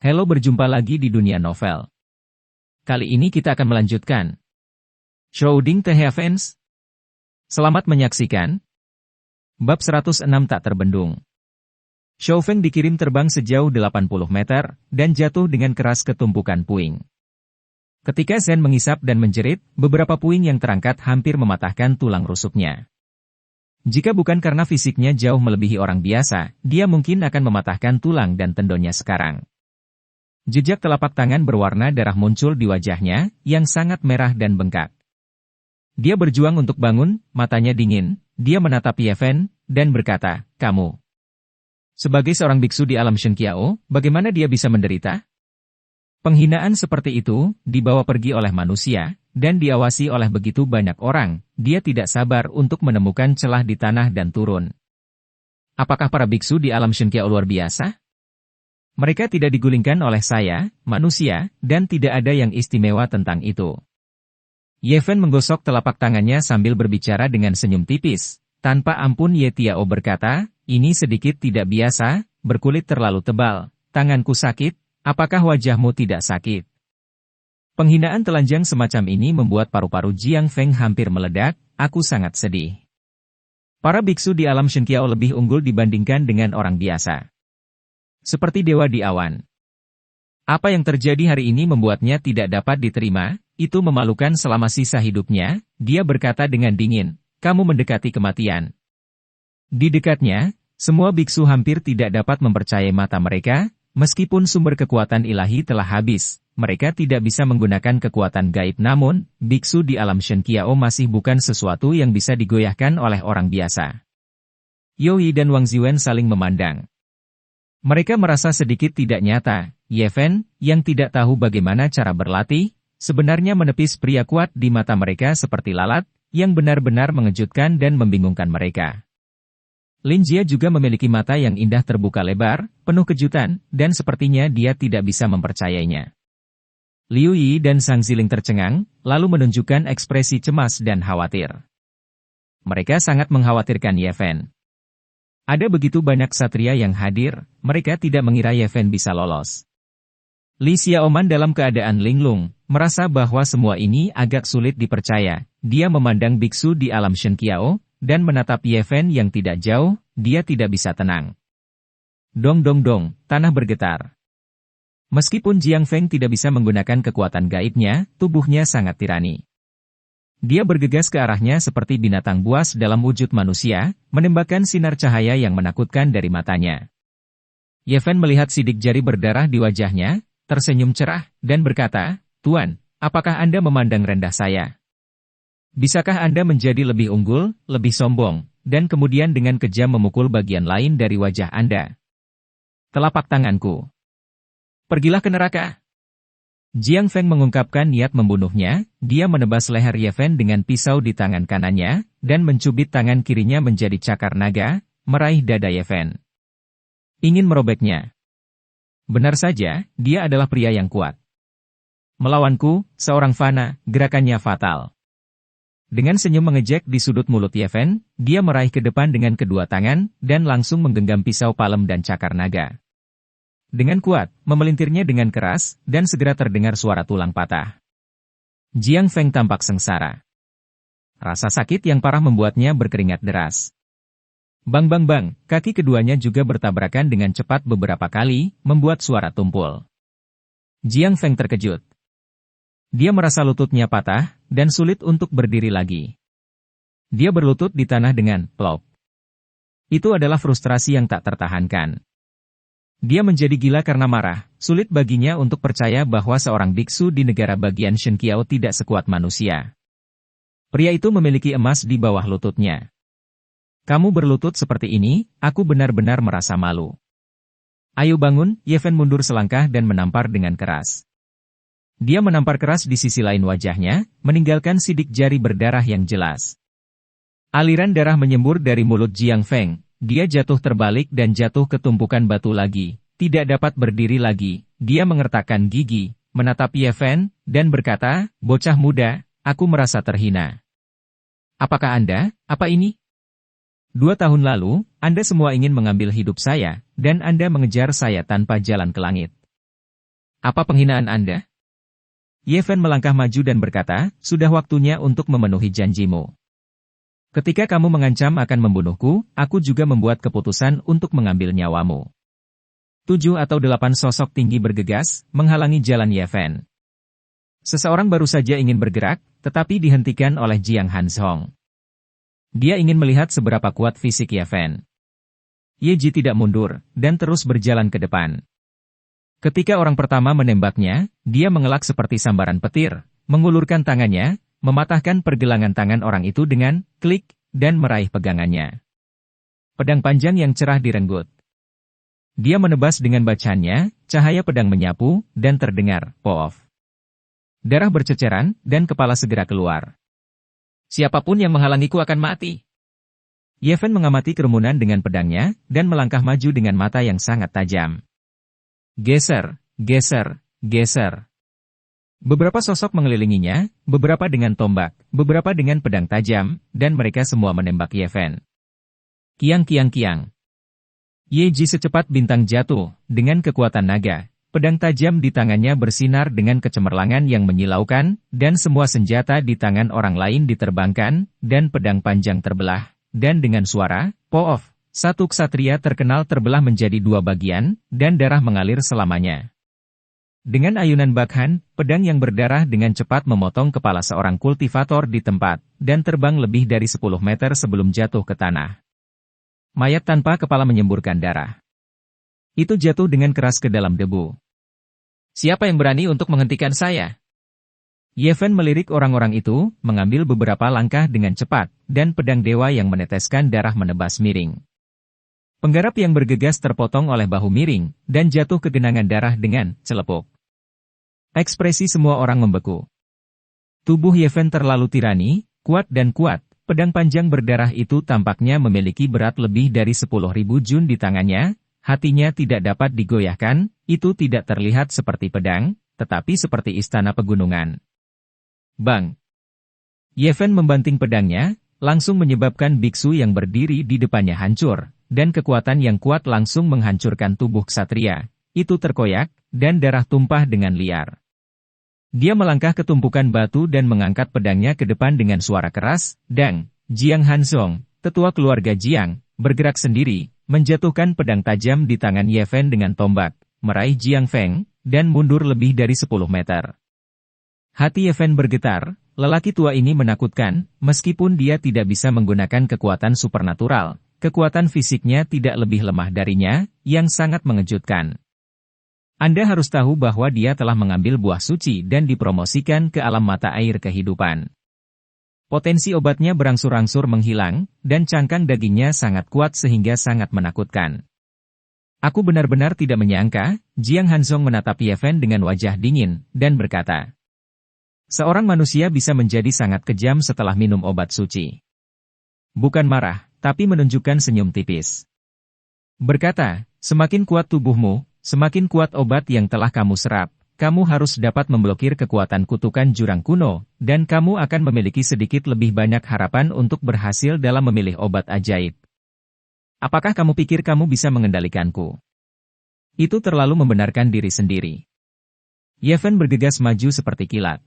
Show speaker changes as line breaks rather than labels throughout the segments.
Halo, berjumpa lagi di dunia novel. Kali ini kita akan melanjutkan Shrouding the Heavens. Selamat menyaksikan. Bab 106 tak terbendung. Xiao Feng dikirim terbang sejauh 80 meter, dan jatuh dengan keras ke tumpukan puing. Ketika Zhen mengisap dan menjerit, beberapa puing yang terangkat hampir mematahkan tulang rusuknya. Jika bukan karena fisiknya jauh melebihi orang biasa, dia mungkin akan mematahkan tulang dan tendonnya sekarang. Jejak telapak tangan berwarna darah muncul di wajahnya, yang sangat merah dan bengkak. Dia berjuang untuk bangun, matanya dingin, dia menatap Ye Fen, dan berkata, "Kamu." Sebagai seorang biksu di alam Shen Qiao, bagaimana dia bisa menderita? Penghinaan seperti itu, dibawa pergi oleh manusia, dan diawasi oleh begitu banyak orang, dia tidak sabar untuk menemukan celah di tanah dan turun. Apakah para biksu di alam Shen Qiao luar biasa? Mereka tidak digulingkan oleh saya, manusia, dan tidak ada yang istimewa tentang itu. Ye Fen menggosok telapak tangannya sambil berbicara dengan senyum tipis. Tanpa ampun Ye Tiao berkata, "Ini sedikit tidak biasa, berkulit terlalu tebal. Tanganku sakit, apakah wajahmu tidak sakit?" Penghinaan telanjang semacam ini membuat paru-paru Jiang Feng hampir meledak. Aku sangat sedih. Para biksu di alam Shen Qiao lebih unggul dibandingkan dengan orang biasa. Seperti dewa di awan. Apa yang terjadi hari ini membuatnya tidak dapat diterima, itu memalukan selama sisa hidupnya, dia berkata dengan dingin, "Kamu mendekati kematian." Di dekatnya, semua biksu hampir tidak dapat mempercayai mata mereka, meskipun sumber kekuatan ilahi telah habis, mereka tidak bisa menggunakan kekuatan gaib namun, biksu di alam Shen Qiao masih bukan sesuatu yang bisa digoyahkan oleh orang biasa. Yoi dan Wang Ziwen saling memandang. Mereka merasa sedikit tidak nyata. Ye Fen, yang tidak tahu bagaimana cara berlatih, sebenarnya menepis pria kuat di mata mereka seperti lalat, yang benar-benar mengejutkan dan membingungkan mereka. Lin Jie juga memiliki mata yang indah terbuka lebar, penuh kejutan, dan sepertinya dia tidak bisa mempercayainya. Liu Yi dan Sang Ziling tercengang, lalu menunjukkan ekspresi cemas dan khawatir. Mereka sangat mengkhawatirkan Ye Fen. Ada begitu banyak satria yang hadir, mereka tidak mengira Ye Fen bisa lolos. Li Xiaoman dalam keadaan linglung, merasa bahwa semua ini agak sulit dipercaya. Dia memandang biksu di alam Shen Qiao, dan menatap Ye Fen yang tidak jauh, dia tidak bisa tenang. Dong dong dong, tanah bergetar. Meskipun Jiang Feng tidak bisa menggunakan kekuatan gaibnya, tubuhnya sangat tirani. Dia bergegas ke arahnya seperti binatang buas dalam wujud manusia, menembakkan sinar cahaya yang menakutkan dari matanya. Ye Fen melihat sidik jari berdarah di wajahnya, tersenyum cerah, dan berkata, "Tuan, apakah Anda memandang rendah saya? Bisakah Anda menjadi lebih unggul, lebih sombong, dan kemudian dengan kejam memukul bagian lain dari wajah Anda? Telapak tanganku. Pergilah ke neraka." Jiang Feng mengungkapkan niat membunuhnya, dia menebas leher Ye Fen dengan pisau di tangan kanannya, dan mencubit tangan kirinya menjadi cakar naga, meraih dada Ye Fen. Ingin merobeknya. Benar saja, dia adalah pria yang kuat. Melawanku, seorang fana, gerakannya fatal. Dengan senyum mengejek di sudut mulut Ye Fen, dia meraih ke depan dengan kedua tangan, dan langsung menggenggam pisau palem dan cakar naga. Dengan kuat, memelintirnya dengan keras, dan segera terdengar suara tulang patah. Jiang Feng tampak sengsara. Rasa sakit yang parah membuatnya berkeringat deras. Bang bang bang, kaki keduanya juga bertabrakan dengan cepat beberapa kali, membuat suara tumpul. Jiang Feng terkejut. Dia merasa lututnya patah, dan sulit untuk berdiri lagi. Dia berlutut di tanah dengan plop. Itu adalah frustrasi yang tak tertahankan. Dia menjadi gila karena marah, sulit baginya untuk percaya bahwa seorang biksu di negara bagian Shen Qiao tidak sekuat manusia. Pria itu memiliki emas di bawah lututnya. "Kamu berlutut seperti ini, aku benar-benar merasa malu." "Ayo bangun," Ye Fen mundur selangkah dan menampar dengan keras. Dia menampar keras di sisi lain wajahnya, meninggalkan sidik jari berdarah yang jelas. Aliran darah menyembur dari mulut Jiang Feng. Dia jatuh terbalik dan jatuh ke tumpukan batu lagi, tidak dapat berdiri lagi. Dia mengertakkan gigi, menatap Ye Fen, dan berkata, "Bocah muda, aku merasa terhina. Apakah Anda, apa ini? 2 tahun lalu, Anda semua ingin mengambil hidup saya, dan Anda mengejar saya tanpa jalan ke langit. Apa penghinaan Anda? Ye Fen melangkah maju dan berkata, sudah waktunya untuk memenuhi janjimu. Ketika kamu mengancam akan membunuhku, aku juga membuat keputusan untuk mengambil nyawamu. 7 atau 8 sosok tinggi bergegas, menghalangi jalan Ye Fen. Seseorang baru saja ingin bergerak, tetapi dihentikan oleh Jiang Hanzhong. Dia ingin melihat seberapa kuat fisik Ye Fen. Ye Ji tidak mundur, dan terus berjalan ke depan. Ketika orang pertama menembaknya, dia mengelak seperti sambaran petir, mengulurkan tangannya, mematahkan pergelangan tangan orang itu dengan klik, dan meraih pegangannya. Pedang panjang yang cerah direnggut. Dia menebas dengan bacaannya, cahaya pedang menyapu, dan terdengar, poof. Darah berceceran, dan kepala segera keluar. Siapapun yang menghalangiku akan mati. Ye Fen mengamati kerumunan dengan pedangnya, dan melangkah maju dengan mata yang sangat tajam. Geser, geser, geser. Beberapa sosok mengelilinginya, beberapa dengan tombak, beberapa dengan pedang tajam, dan mereka semua menembak Ye Fen. Kiang kiang kiang. Ye Ji secepat bintang jatuh, dengan kekuatan naga. Pedang tajam di tangannya bersinar dengan kecemerlangan yang menyilaukan, dan semua senjata di tangan orang lain diterbangkan, dan pedang panjang terbelah. Dan dengan suara, poof, satu ksatria terkenal terbelah menjadi 2 bagian, dan darah mengalir selamanya. Dengan ayunan bakhan, pedang yang berdarah dengan cepat memotong kepala seorang kultivator di tempat, dan terbang lebih dari 10 meter sebelum jatuh ke tanah. Mayat tanpa kepala menyemburkan darah. Itu jatuh dengan keras ke dalam debu. Siapa yang berani untuk menghentikan saya? Ye Fen melirik orang-orang itu, mengambil beberapa langkah dengan cepat, dan pedang dewa yang meneteskan darah menebas miring. Penggarap yang bergegas terpotong oleh bahu miring, dan jatuh ke genangan darah dengan celepuk. Ekspresi semua orang membeku. Tubuh Ye Fen terlalu tirani, kuat dan kuat, pedang panjang berdarah itu tampaknya memiliki berat lebih dari 10.000 jun di tangannya, hatinya tidak dapat digoyahkan, itu tidak terlihat seperti pedang, tetapi seperti istana pegunungan. Bang! Ye Fen membanting pedangnya, langsung menyebabkan biksu yang berdiri di depannya hancur, dan kekuatan yang kuat langsung menghancurkan tubuh ksatria. Itu terkoyak, dan darah tumpah dengan liar. Dia melangkah ke tumpukan batu dan mengangkat pedangnya ke depan dengan suara keras, dan Jiang Hanzhong, tetua keluarga Jiang, bergerak sendiri, menjatuhkan pedang tajam di tangan Ye Fen dengan tombak, meraih Jiang Feng, dan mundur lebih dari 10 meter. Hati Ye Fen bergetar, lelaki tua ini menakutkan, meskipun dia tidak bisa menggunakan kekuatan supernatural, kekuatan fisiknya tidak lebih lemah darinya, yang sangat mengejutkan. Anda harus tahu bahwa dia telah mengambil buah suci dan dipromosikan ke alam mata air kehidupan. Potensi obatnya berangsur-angsur menghilang, dan cangkang dagingnya sangat kuat sehingga sangat menakutkan. Aku benar-benar tidak menyangka, Jiang Hanzhong menatap Ye Fen dengan wajah dingin, dan berkata, seorang manusia bisa menjadi sangat kejam setelah minum obat suci. Bukan marah, tapi menunjukkan senyum tipis. Berkata, semakin kuat tubuhmu, semakin kuat obat yang telah kamu serap, kamu harus dapat memblokir kekuatan kutukan jurang kuno, dan kamu akan memiliki sedikit lebih banyak harapan untuk berhasil dalam memilih obat ajaib. Apakah kamu pikir kamu bisa mengendalikanku? Itu terlalu membenarkan diri sendiri. Ye Fen bergegas maju seperti kilat.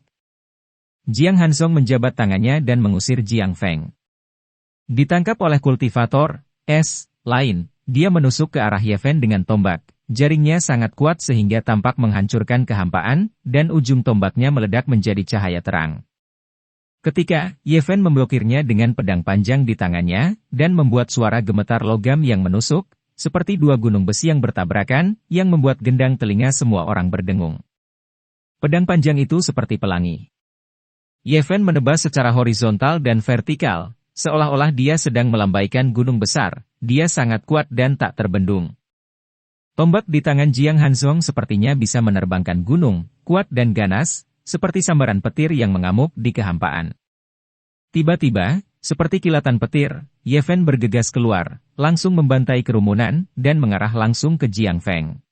Jiang Hanzhong menjabat tangannya dan mengusir Jiang Feng. Ditangkap oleh kultivator lain, dia menusuk ke arah Ye Fen dengan tombak. Jaringnya sangat kuat sehingga tampak menghancurkan kehampaan, dan ujung tombaknya meledak menjadi cahaya terang. Ketika Ye Fen memblokirnya dengan pedang panjang di tangannya, dan membuat suara gemetar logam yang menusuk, seperti 2 gunung besi yang bertabrakan, yang membuat gendang telinga semua orang berdengung. Pedang panjang itu seperti pelangi. Ye Fen menebas secara horizontal dan vertikal, seolah-olah dia sedang melambaikan gunung besar, dia sangat kuat dan tak terbendung. Tombak di tangan Jiang Hanzhong sepertinya bisa menerbangkan gunung, kuat dan ganas, seperti sambaran petir yang mengamuk di kehampaan. Tiba-tiba, seperti kilatan petir, Ye Fen bergegas keluar, langsung membantai kerumunan, dan mengarah langsung ke Jiang Feng.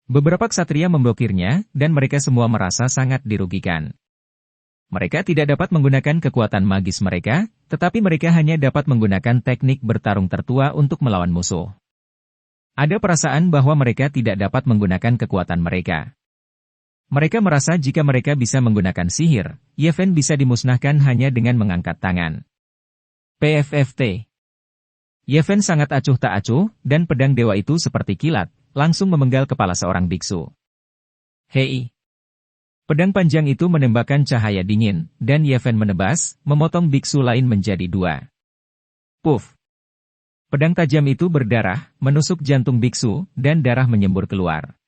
Beberapa ksatria memblokirnya, dan mereka semua merasa sangat dirugikan. Mereka tidak dapat menggunakan kekuatan magis mereka, tetapi mereka hanya dapat menggunakan teknik bertarung tertua untuk melawan musuh. Ada perasaan bahwa mereka tidak dapat menggunakan kekuatan mereka. Mereka merasa jika mereka bisa menggunakan sihir, Ye Fen bisa dimusnahkan hanya dengan mengangkat tangan. PFFT. Ye Fen sangat acuh tak acuh, dan pedang dewa itu seperti kilat, langsung memenggal kepala seorang biksu. Hei! Pedang panjang itu menembakkan cahaya dingin, dan Ye Fen menebas, memotong biksu lain menjadi dua. Puff! Pedang tajam itu berdarah, menusuk jantung biksu, dan darah menyembur keluar.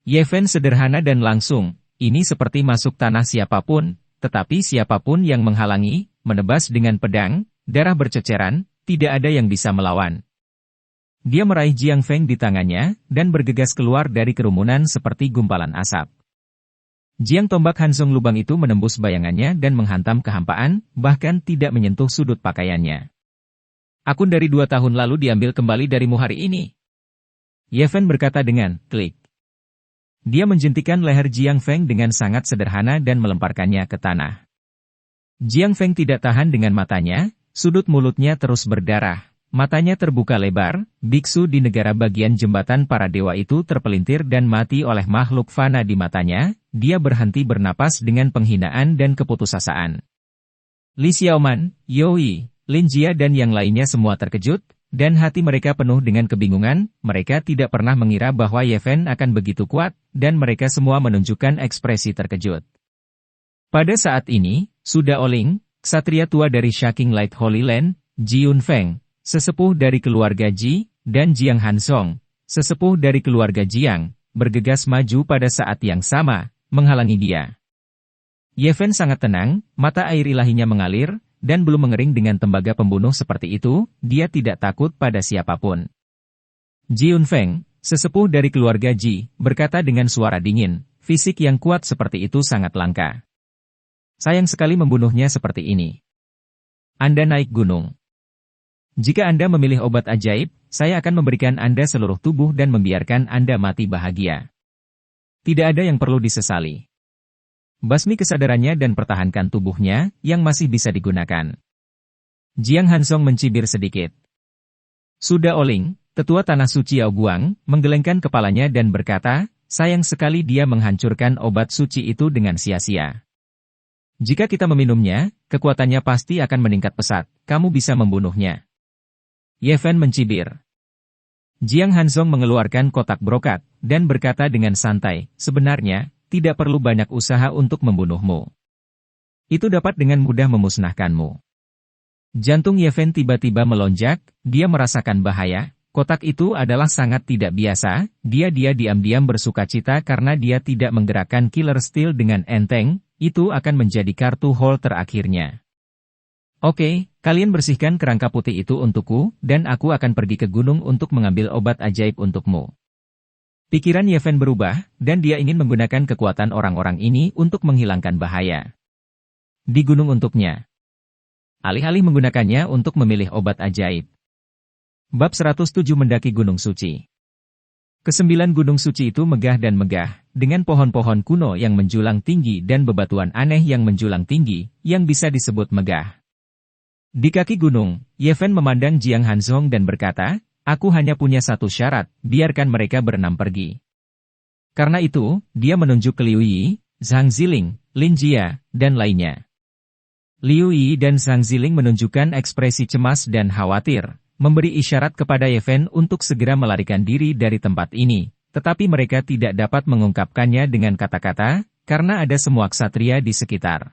Ye Fen sederhana dan langsung, ini seperti masuk tanah siapapun, tetapi siapapun yang menghalangi, menebas dengan pedang, darah berceceran, tidak ada yang bisa melawan. Dia meraih Jiang Feng di tangannya, dan bergegas keluar dari kerumunan seperti gumpalan asap. Jiang tombak Hansong lubang itu menembus bayangannya dan menghantam kehampaan, bahkan tidak menyentuh sudut pakaiannya. Akun dari 2 tahun lalu diambil kembali darimu hari ini. Ye Fen berkata dengan klik. Dia menjentikan leher Jiang Feng dengan sangat sederhana dan melemparkannya ke tanah. Jiang Feng tidak tahan dengan matanya, sudut mulutnya terus berdarah, matanya terbuka lebar, biksu di negara bagian jembatan para dewa itu terpelintir dan mati oleh makhluk fana di matanya, dia berhenti bernapas dengan penghinaan dan keputusasaan. Li Xiaoman, Yoi, Lin Jia dan yang lainnya semua terkejut, dan hati mereka penuh dengan kebingungan, mereka tidak pernah mengira bahwa Ye Fen akan begitu kuat, dan mereka semua menunjukkan ekspresi terkejut. Pada saat ini, Suda Oling, ksatria tua dari Shaking Light Holy Land, Ji Yunfeng, sesepuh dari keluarga Ji, dan Jiang Hansong, sesepuh dari keluarga Jiang, bergegas maju pada saat yang sama, menghalangi dia. Ye Fen sangat tenang, mata air ilahinya mengalir, dan belum mengering dengan tembaga pembunuh seperti itu, dia tidak takut pada siapapun. Ji Yunfeng, sesepuh dari keluarga Ji, berkata dengan suara dingin, fisik yang kuat seperti itu sangat langka. Sayang sekali membunuhnya seperti ini. Anda naik gunung. Jika Anda memilih obat ajaib, saya akan memberikan Anda seluruh tubuh dan membiarkan Anda mati bahagia. Tidak ada yang perlu disesali. Basmi kesadarannya dan pertahankan tubuhnya, yang masih bisa digunakan. Jiang Hansong mencibir sedikit. Suda Oling, tetua tanah suci Yaoguang, menggelengkan kepalanya dan berkata, sayang sekali dia menghancurkan obat suci itu dengan sia-sia. Jika kita meminumnya, kekuatannya pasti akan meningkat pesat, kamu bisa membunuhnya. Ye Fen mencibir. Jiang Hansong mengeluarkan kotak brokat, dan berkata dengan santai, sebenarnya, tidak perlu banyak usaha untuk membunuhmu. Itu dapat dengan mudah memusnahkanmu. Jantung Ye Fen tiba-tiba melonjak, dia merasakan bahaya, kotak itu adalah sangat tidak biasa, dia diam-diam bersukacita karena dia tidak menggerakkan Killer Steel dengan enteng, itu akan menjadi kartu haul terakhirnya. Oke, kalian bersihkan kerangka putih itu untukku, dan aku akan pergi ke gunung untuk mengambil obat ajaib untukmu. Pikiran Ye Fen berubah, dan dia ingin menggunakan kekuatan orang-orang ini untuk menghilangkan bahaya. Di gunung untuknya. Alih-alih menggunakannya untuk memilih obat ajaib. Bab 107 mendaki Gunung Suci. Kesembilan gunung suci itu megah dan megah, dengan pohon-pohon kuno yang menjulang tinggi dan bebatuan aneh yang menjulang tinggi, yang bisa disebut megah. Di kaki gunung, Ye Fen memandang Jiang Hansong dan berkata, aku hanya punya satu syarat, biarkan mereka berenam pergi. Karena itu, dia menunjuk ke Liu Yi, Zhang Ziling, Lin Jia, dan lainnya. Liu Yi dan Zhang Ziling menunjukkan ekspresi cemas dan khawatir, memberi isyarat kepada Ye Fen untuk segera melarikan diri dari tempat ini, tetapi mereka tidak dapat mengungkapkannya dengan kata-kata, karena ada semua ksatria di sekitar.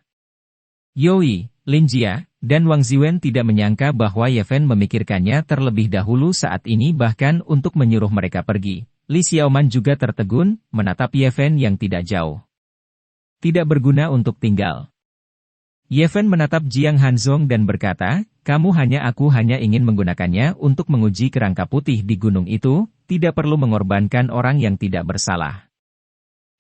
Yoi, Lin Jia, dan Wang Ziwen tidak menyangka bahwa Ye Fen memikirkannya terlebih dahulu saat ini bahkan untuk menyuruh mereka pergi. Li Xiaoman juga tertegun, menatap Ye Fen yang tidak jauh. Tidak berguna untuk tinggal. Ye Fen menatap Jiang Hansong dan berkata, aku hanya ingin menggunakannya untuk menguji kerangka putih di gunung itu, tidak perlu mengorbankan orang yang tidak bersalah.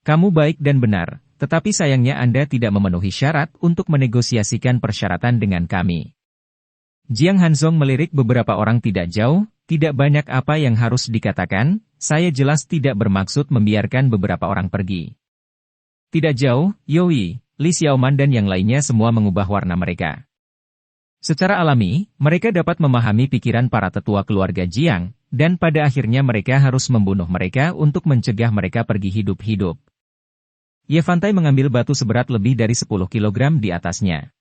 Kamu baik dan benar. Tetapi sayangnya Anda tidak memenuhi syarat untuk menegosiasikan persyaratan dengan kami. Jiang Hansong melirik beberapa orang tidak jauh, tidak banyak apa yang harus dikatakan, saya jelas tidak bermaksud membiarkan beberapa orang pergi. Tidak jauh, Yoi, Li Xiaoman dan yang lainnya semua mengubah warna mereka. Secara alami, mereka dapat memahami pikiran para tetua keluarga Jiang, dan pada akhirnya mereka harus membunuh mereka untuk mencegah mereka pergi hidup-hidup. Yevantai mengambil batu seberat lebih dari 10 kilogram di atasnya.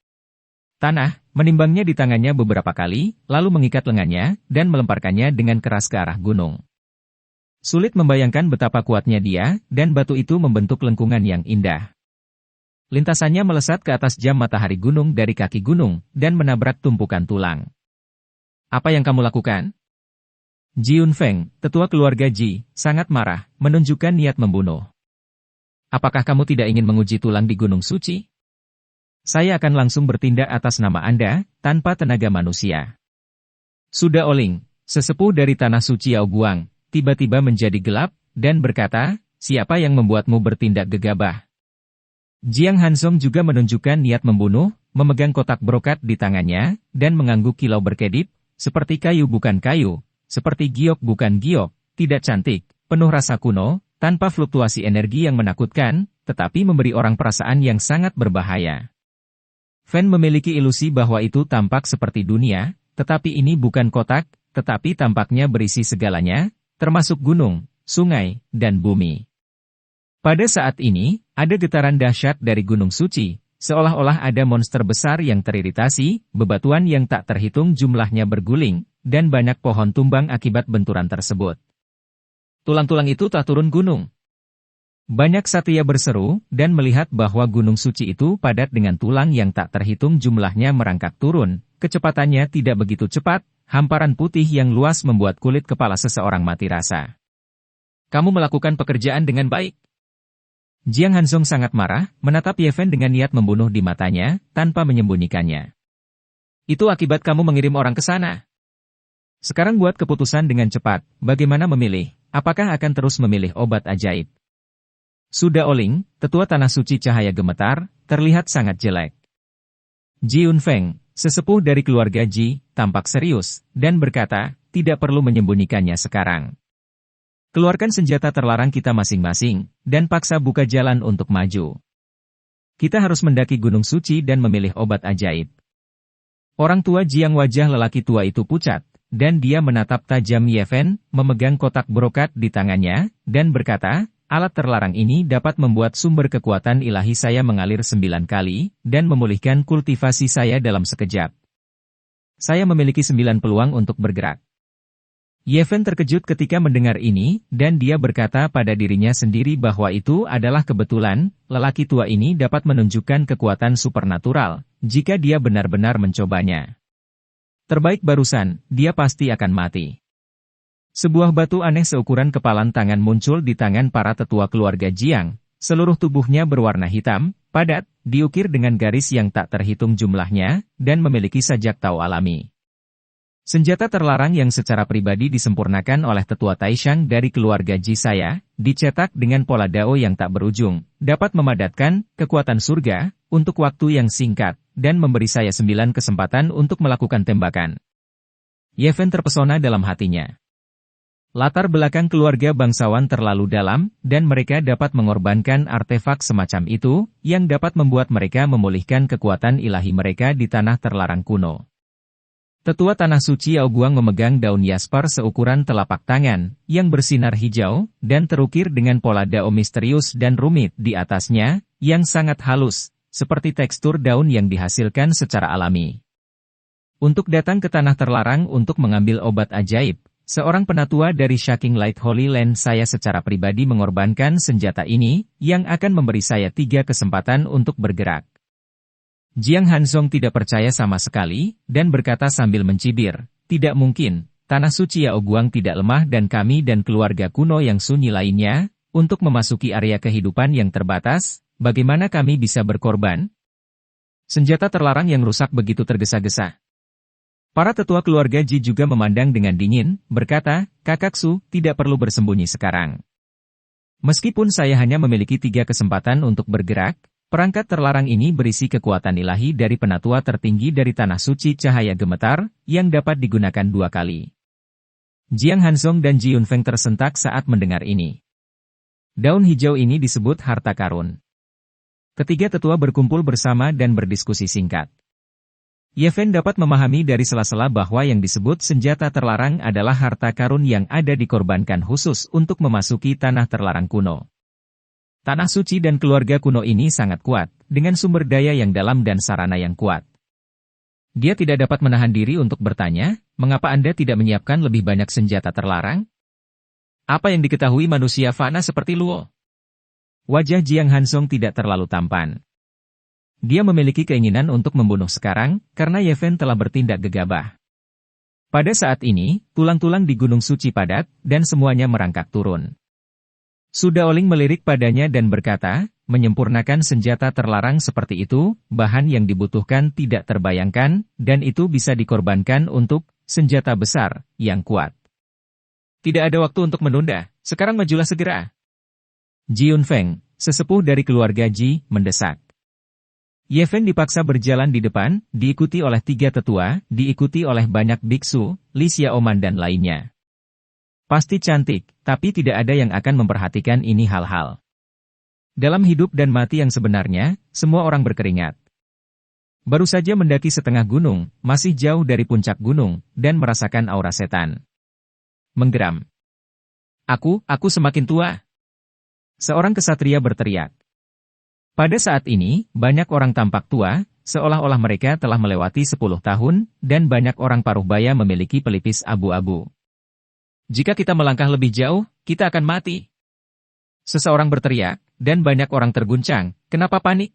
Tanah, menimbangnya di tangannya beberapa kali, lalu mengikat lengannya, dan melemparkannya dengan keras ke arah gunung. Sulit membayangkan betapa kuatnya dia, dan batu itu membentuk lengkungan yang indah. Lintasannya melesat ke atas jam matahari gunung dari kaki gunung, dan menabrak tumpukan tulang. Apa yang kamu lakukan? Ji Yunfeng, tetua keluarga Ji, sangat marah, menunjukkan niat membunuh. Apakah kamu tidak ingin menguji tulang di Gunung Suci? Saya akan langsung bertindak atas nama Anda, tanpa tenaga manusia. Sudah Oling, sesepuh dari Tanah Suci Yao Guang, tiba-tiba menjadi gelap, dan berkata, siapa yang membuatmu bertindak gegabah? Jiang Hansong juga menunjukkan niat membunuh, memegang kotak brokat di tangannya, dan mengangguk kilau berkedip, seperti kayu bukan kayu, seperti giok bukan giok, tidak cantik, penuh rasa kuno, tanpa fluktuasi energi yang menakutkan, tetapi memberi orang perasaan yang sangat berbahaya. Fan memiliki ilusi bahwa itu tampak seperti dunia, tetapi ini bukan kotak, tetapi tampaknya berisi segalanya, termasuk gunung, sungai, dan bumi. Pada saat ini, ada getaran dahsyat dari Gunung Suci, seolah-olah ada monster besar yang teriritasi, bebatuan yang tak terhitung jumlahnya berguling, dan banyak pohon tumbang akibat benturan tersebut. Tulang-tulang itu tak turun gunung. Banyak satria berseru, dan melihat bahwa Gunung Suci itu padat dengan tulang yang tak terhitung jumlahnya merangkak turun, kecepatannya tidak begitu cepat, hamparan putih yang luas membuat kulit kepala seseorang mati rasa. Kamu melakukan pekerjaan dengan baik. Jiang Hansong sangat marah, menatap Ye Fen dengan niat membunuh di matanya, tanpa menyembunyikannya. Itu akibat kamu mengirim orang ke sana. Sekarang buat keputusan dengan cepat, bagaimana memilih? Apakah akan terus memilih obat ajaib? Sudah Oling, tetua Tanah Suci Cahaya Gemetar, terlihat sangat jelek. Ji Yunfeng, sesepuh dari keluarga Ji, tampak serius, dan berkata, tidak perlu menyembunyikannya sekarang. Keluarkan senjata terlarang kita masing-masing, dan paksa buka jalan untuk maju. Kita harus mendaki Gunung Suci dan memilih obat ajaib. Orang tua Jiang wajah lelaki tua itu pucat, dan dia menatap tajam Ye Fen, memegang kotak brokat di tangannya, dan berkata, alat terlarang ini dapat membuat sumber kekuatan ilahi saya mengalir 9 kali, dan memulihkan kultivasi saya dalam sekejap. Saya memiliki 9 peluang untuk bergerak. Ye Fen terkejut ketika mendengar ini, dan dia berkata pada dirinya sendiri bahwa itu adalah kebetulan, lelaki tua ini dapat menunjukkan kekuatan supernatural, jika dia benar-benar mencobanya. Terbaik barusan, dia pasti akan mati. Sebuah batu aneh seukuran kepalan tangan muncul di tangan para tetua keluarga Jiang, seluruh tubuhnya berwarna hitam, padat, diukir dengan garis yang tak terhitung jumlahnya, dan memiliki sajak tau alami. Senjata terlarang yang secara pribadi disempurnakan oleh tetua Taishang dari keluarga Ji saya, dicetak dengan pola dao yang tak berujung, dapat memadatkan kekuatan surga, untuk waktu yang singkat, dan memberi saya 9 kesempatan untuk melakukan tembakan. Ye Fen terpesona dalam hatinya. Latar belakang keluarga bangsawan terlalu dalam, dan mereka dapat mengorbankan artefak semacam itu, yang dapat membuat mereka memulihkan kekuatan ilahi mereka di tanah terlarang kuno. Tetua Tanah Suci Yao Guang memegang daun Yaspar seukuran telapak tangan, yang bersinar hijau, dan terukir dengan pola dao misterius dan rumit di atasnya, yang sangat halus, seperti tekstur daun yang dihasilkan secara alami. Untuk datang ke tanah terlarang untuk mengambil obat ajaib, seorang penatua dari Shaking Light Holy Land saya secara pribadi mengorbankan senjata ini, yang akan memberi saya 3 kesempatan untuk bergerak. Jiang Hansong tidak percaya sama sekali, dan berkata sambil mencibir, tidak mungkin, Tanah Suci Yao Guang tidak lemah dan kami dan keluarga kuno yang sunyi lainnya, untuk memasuki area kehidupan yang terbatas, bagaimana kami bisa berkorban? Senjata terlarang yang rusak begitu tergesa-gesa. Para tetua keluarga Ji juga memandang dengan dingin, berkata, Kakak Su, tidak perlu bersembunyi sekarang. Meskipun saya hanya memiliki 3 kesempatan untuk bergerak, perangkat terlarang ini berisi kekuatan ilahi dari penatua tertinggi dari Tanah Suci Cahaya Gemetar, yang dapat digunakan 2 kali. Jiang Hansong dan Ji Yunfeng tersentak saat mendengar ini. Daun hijau ini disebut harta karun. Ketiga tetua berkumpul bersama dan berdiskusi singkat. Ye Fen dapat memahami dari sela-sela bahwa yang disebut senjata terlarang adalah harta karun yang ada dikorbankan khusus untuk memasuki tanah terlarang kuno. Tanah suci dan keluarga kuno ini sangat kuat, dengan sumber daya yang dalam dan sarana yang kuat. Dia tidak dapat menahan diri untuk bertanya, mengapa Anda tidak menyiapkan lebih banyak senjata terlarang? Apa yang diketahui manusia fana seperti Luo? Wajah Jiang Hanzong tidak terlalu tampan. Dia memiliki keinginan untuk membunuh sekarang, karena Ye Fen telah bertindak gegabah. Pada saat ini, tulang-tulang di Gunung Suci padat, dan semuanya merangkak turun. Su Daoling melirik padanya dan berkata, menyempurnakan senjata terlarang seperti itu, bahan yang dibutuhkan tidak terbayangkan, dan itu bisa dikorbankan untuk senjata besar yang kuat. Tidak ada waktu untuk menunda, sekarang majulah segera. Ji Yunfeng, sesepuh dari keluarga Ji, mendesak. Ye Fen dipaksa berjalan di depan, diikuti oleh 3 tetua, diikuti oleh banyak biksu, Li Xiaoman dan lainnya. Pasti cantik, tapi tidak ada yang akan memperhatikan ini hal-hal. Dalam hidup dan mati yang sebenarnya, semua orang berkeringat. Baru saja mendaki setengah gunung, masih jauh dari puncak gunung, dan merasakan aura setan. Menggeram. Aku semakin tua. Seorang kesatria berteriak. Pada saat ini, banyak orang tampak tua, seolah-olah mereka telah melewati 10 tahun, dan banyak orang paruh baya memiliki pelipis abu-abu. Jika kita melangkah lebih jauh, kita akan mati. Seseorang berteriak, dan banyak orang terguncang. Kenapa panik?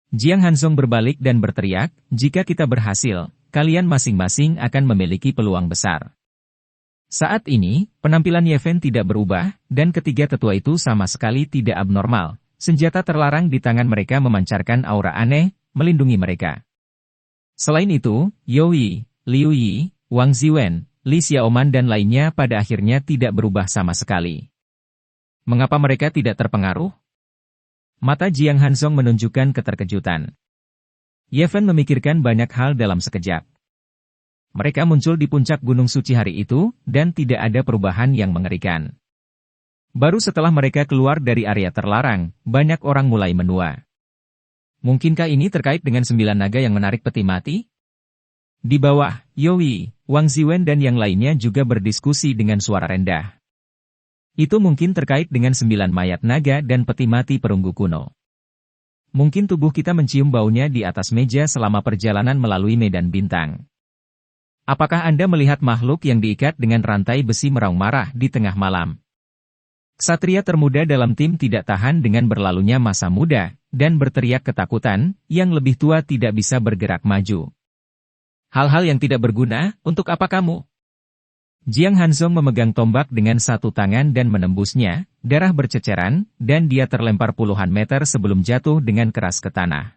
Jiang Hanzong berbalik dan berteriak, jika kita berhasil, kalian masing-masing akan memiliki peluang besar. Saat ini, penampilan Ye Fen tidak berubah, dan ketiga tetua itu sama sekali tidak abnormal. Senjata terlarang di tangan mereka memancarkan aura aneh, melindungi mereka. Selain itu, You Yi, Liu Yi, Wang Ziwen, Li Xiaoman dan lainnya pada akhirnya tidak berubah sama sekali. Mengapa mereka tidak terpengaruh? Mata Jiang Hanzong menunjukkan keterkejutan. Ye Fen memikirkan banyak hal dalam sekejap. Mereka muncul di puncak Gunung Suci hari itu, dan tidak ada perubahan yang mengerikan. Baru setelah mereka keluar dari area terlarang, banyak orang mulai menua. Mungkinkah ini terkait dengan 9 naga yang menarik peti mati? Di bawah, Yowie, Wang Ziwen dan yang lainnya juga berdiskusi dengan suara rendah. Itu mungkin terkait dengan 9 mayat naga dan peti mati perunggu kuno. Mungkin tubuh kita mencium baunya di atas meja selama perjalanan melalui medan bintang. Apakah Anda melihat makhluk yang diikat dengan rantai besi meraung marah di tengah malam? Ksatria termuda dalam tim tidak tahan dengan berlalunya masa muda, dan berteriak ketakutan, yang lebih tua tidak bisa bergerak maju. Hal-hal yang tidak berguna, untuk apa kamu? Jiang Hanzong memegang tombak dengan satu tangan dan menembusnya, darah berceceran, dan dia terlempar puluhan meter sebelum jatuh dengan keras ke tanah.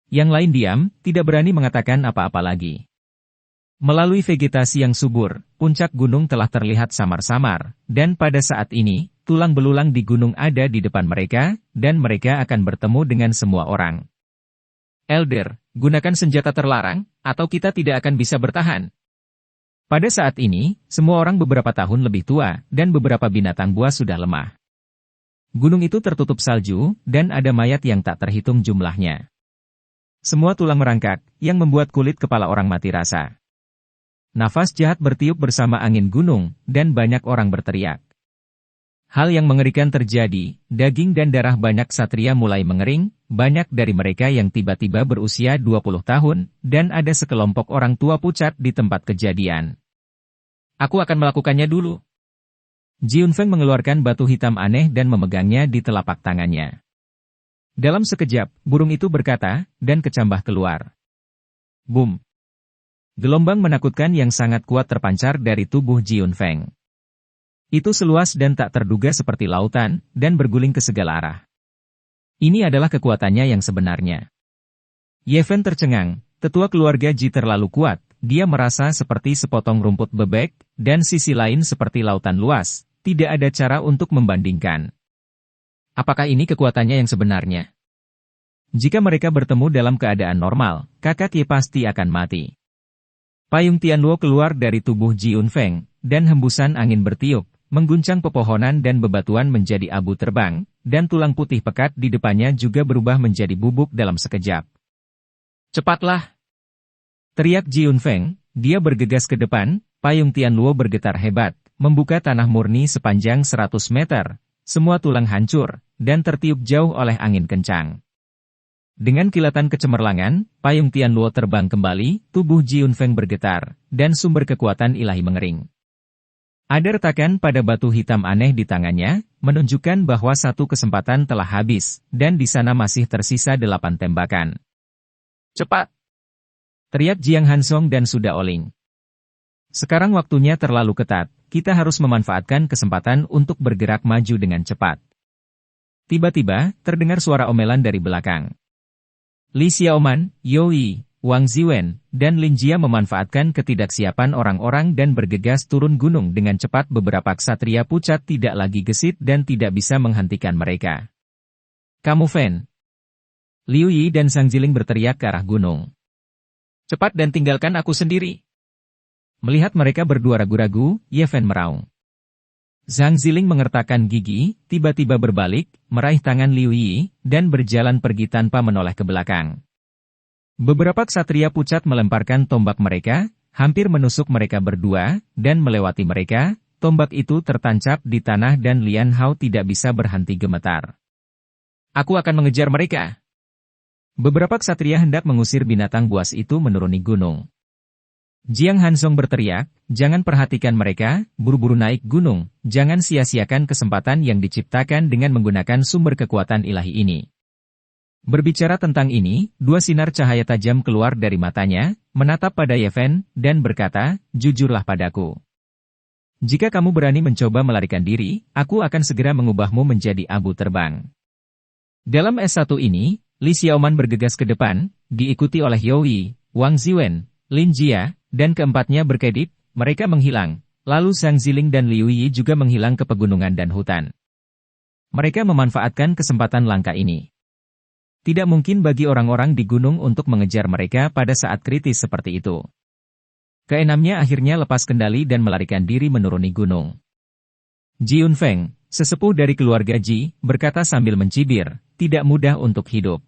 Yang lain diam, tidak berani mengatakan apa-apa lagi. Melalui vegetasi yang subur, puncak gunung telah terlihat samar-samar, dan pada saat ini, tulang belulang di gunung ada di depan mereka, dan mereka akan bertemu dengan semua orang. Elder, gunakan senjata terlarang, atau kita tidak akan bisa bertahan. Pada saat ini, semua orang beberapa tahun lebih tua, dan beberapa binatang buas sudah lemah. Gunung itu tertutup salju, dan ada mayat yang tak terhitung jumlahnya. Semua tulang merangkak, yang membuat kulit kepala orang mati rasa. Nafas jahat bertiup bersama angin gunung, dan banyak orang berteriak. Hal yang mengerikan terjadi, daging dan darah banyak ksatria mulai mengering, banyak dari mereka yang tiba-tiba berusia 20 tahun, dan ada sekelompok orang tua pucat di tempat kejadian. Aku akan melakukannya dulu. Ji Yunfeng mengeluarkan batu hitam aneh dan memegangnya di telapak tangannya. Dalam sekejap, burung itu berkata, dan kecambah keluar. Boom! Gelombang menakutkan yang sangat kuat terpancar dari tubuh Ji Yunfeng. Itu seluas dan tak terduga seperti lautan, dan berguling ke segala arah. Ini adalah kekuatannya yang sebenarnya. Ye Fen tercengang, tetua keluarga Ji terlalu kuat, dia merasa seperti sepotong rumput bebek, dan sisi lain seperti lautan luas, tidak ada cara untuk membandingkan. Apakah ini kekuatannya yang sebenarnya? Jika mereka bertemu dalam keadaan normal, kakak Ye pasti akan mati. Payung Tianluo keluar dari tubuh Ji Yunfeng, dan hembusan angin bertiup, mengguncang pepohonan dan bebatuan menjadi abu terbang, dan tulang putih pekat di depannya juga berubah menjadi bubuk dalam sekejap. Cepatlah! Teriak Ji Yunfeng, dia bergegas ke depan, payung Tianluo bergetar hebat, membuka tanah murni sepanjang 100 meter, semua tulang hancur, dan tertiup jauh oleh angin kencang. Dengan kilatan kecemerlangan, payung Tianluo terbang kembali, tubuh Ji Yunfeng bergetar, dan sumber kekuatan ilahi mengering. Ada retakan pada batu hitam aneh di tangannya, menunjukkan bahwa satu kesempatan telah habis, dan di sana masih tersisa 8 tembakan. "Cepat!" teriak Jiang Hansong dan Suda Oling. "Sekarang waktunya terlalu ketat, kita harus memanfaatkan kesempatan untuk bergerak maju dengan cepat." Tiba-tiba, terdengar suara omelan dari belakang. Li Xiaoman, You Yi, Wang Ziwen, dan Lin Jia memanfaatkan ketidaksiapan orang-orang dan bergegas turun gunung dengan cepat. Beberapa ksatria pucat tidak lagi gesit dan tidak bisa menghentikan mereka. "Kamu Fen!" Liu Yi dan Sang Jiling berteriak ke arah gunung. "Cepat dan tinggalkan aku sendiri!" Melihat mereka berdua ragu-ragu, Ye Fen meraung. Zhang Ziling mengertakkan gigi, tiba-tiba berbalik, meraih tangan Liu Yi, dan berjalan pergi tanpa menoleh ke belakang. Beberapa ksatria pucat melemparkan tombak mereka, hampir menusuk mereka berdua, dan melewati mereka, tombak itu tertancap di tanah dan Lian Hao tidak bisa berhenti gemetar. "Aku akan mengejar mereka!" Beberapa ksatria hendak mengusir binatang buas itu menuruni gunung. Jiang Hansong berteriak, "Jangan perhatikan mereka, buru-buru naik gunung, jangan sia-siakan kesempatan yang diciptakan dengan menggunakan sumber kekuatan ilahi ini." Berbicara tentang ini, 2 sinar cahaya tajam keluar dari matanya, menatap pada Ye Fen, dan berkata, "Jujurlah padaku. Jika kamu berani mencoba melarikan diri, aku akan segera mengubahmu menjadi abu terbang." Dalam S1 ini, Li Xiaoman bergegas ke depan, diikuti oleh You Yi, Wang Ziwen, Lin Jia, dan keempatnya berkedip, mereka menghilang, lalu Zhang Ziling dan Liu Yi juga menghilang ke pegunungan dan hutan. Mereka memanfaatkan kesempatan langka ini. Tidak mungkin bagi orang-orang di gunung untuk mengejar mereka pada saat kritis seperti itu. Keenamnya akhirnya lepas kendali dan melarikan diri menuruni gunung. Ji Yunfeng, sesepuh dari keluarga Ji, berkata sambil mencibir, "Tidak mudah untuk hidup.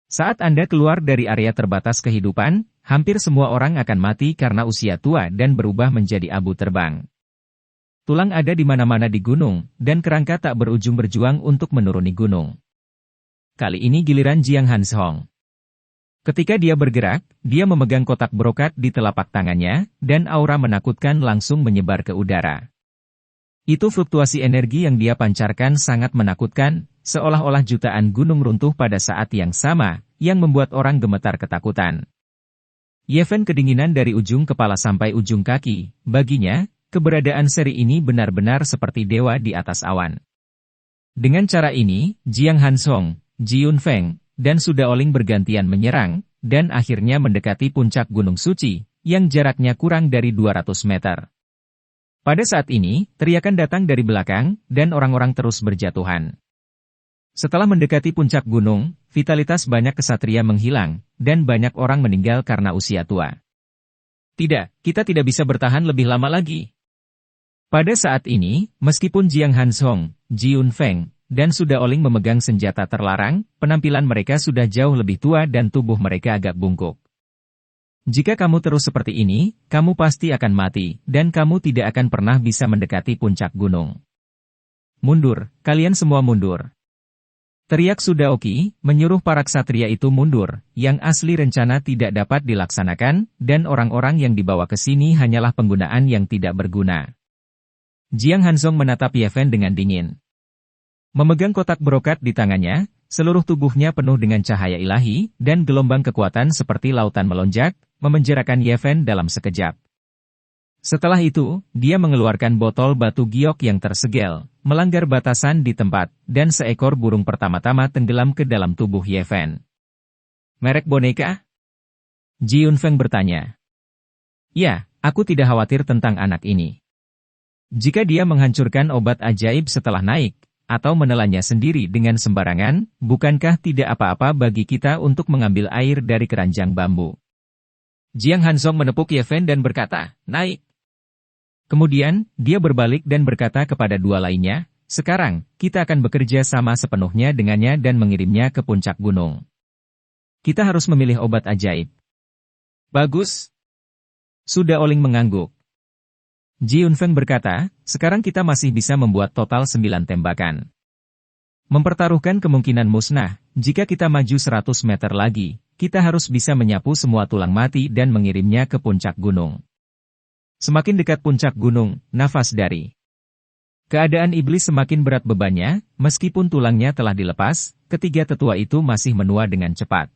Saat Anda keluar dari area terbatas kehidupan, hampir semua orang akan mati karena usia tua dan berubah menjadi abu terbang. Tulang ada di mana-mana di gunung, dan kerangka tak berujung berjuang untuk menuruni gunung." Kali ini giliran Jiang Hansong. Ketika dia bergerak, dia memegang kotak brokat di telapak tangannya, dan aura menakutkan langsung menyebar ke udara. Itu fluktuasi energi yang dia pancarkan sangat menakutkan, seolah-olah jutaan gunung runtuh pada saat yang sama, yang membuat orang gemetar ketakutan. Ye Fen kedinginan dari ujung kepala sampai ujung kaki, baginya, keberadaan seri ini benar-benar seperti dewa di atas awan. Dengan cara ini, Jiang Hansong, Ji Yunfeng, dan Suda Oling bergantian menyerang, dan akhirnya mendekati puncak Gunung Suci, yang jaraknya kurang dari 200 meter. Pada saat ini, teriakan datang dari belakang, dan orang-orang terus berjatuhan. Setelah mendekati puncak gunung, vitalitas banyak ksatria menghilang, dan banyak orang meninggal karena usia tua. "Tidak, kita tidak bisa bertahan lebih lama lagi." Pada saat ini, meskipun Jiang Hansong, Ji Yunfeng, dan Suda Oling memegang senjata terlarang, penampilan mereka sudah jauh lebih tua dan tubuh mereka agak bungkuk. "Jika kamu terus seperti ini, kamu pasti akan mati, dan kamu tidak akan pernah bisa mendekati puncak gunung. Mundur, kalian semua mundur!" Teriak Suda Oki, menyuruh para ksatria itu mundur, yang asli rencana tidak dapat dilaksanakan, dan orang-orang yang dibawa ke sini hanyalah penggunaan yang tidak berguna. Jiang Hansong menatap Ye Fen dengan dingin. Memegang kotak brokat di tangannya, seluruh tubuhnya penuh dengan cahaya ilahi, dan gelombang kekuatan seperti lautan melonjak, memenjarakan Ye Fen dalam sekejap. Setelah itu, dia mengeluarkan botol batu giok yang tersegel, melanggar batasan di tempat, dan seekor burung pertama-tama tenggelam ke dalam tubuh Ye Fen. "Merek boneka?" Ji Yunfeng bertanya. "Ya, aku tidak khawatir tentang anak ini. Jika dia menghancurkan obat ajaib setelah naik, atau menelannya sendiri dengan sembarangan, bukankah tidak apa-apa bagi kita untuk mengambil air dari keranjang bambu?" Jiang Hansong menepuk Ye Fen dan berkata, "Naik." Kemudian, dia berbalik dan berkata kepada dua lainnya, "Sekarang, kita akan bekerja sama sepenuhnya dengannya dan mengirimnya ke puncak gunung. Kita harus memilih obat ajaib." "Bagus." Suda Oling mengangguk. Ji Yunfeng berkata, "Sekarang kita masih bisa membuat total 9 tembakan. Mempertaruhkan kemungkinan musnah, jika kita maju 100 meter lagi, kita harus bisa menyapu semua tulang mati dan mengirimnya ke puncak gunung. Semakin dekat puncak gunung, nafas dari keadaan iblis semakin berat bebannya, meskipun tulangnya telah dilepas, ketiga tetua itu masih menua dengan cepat.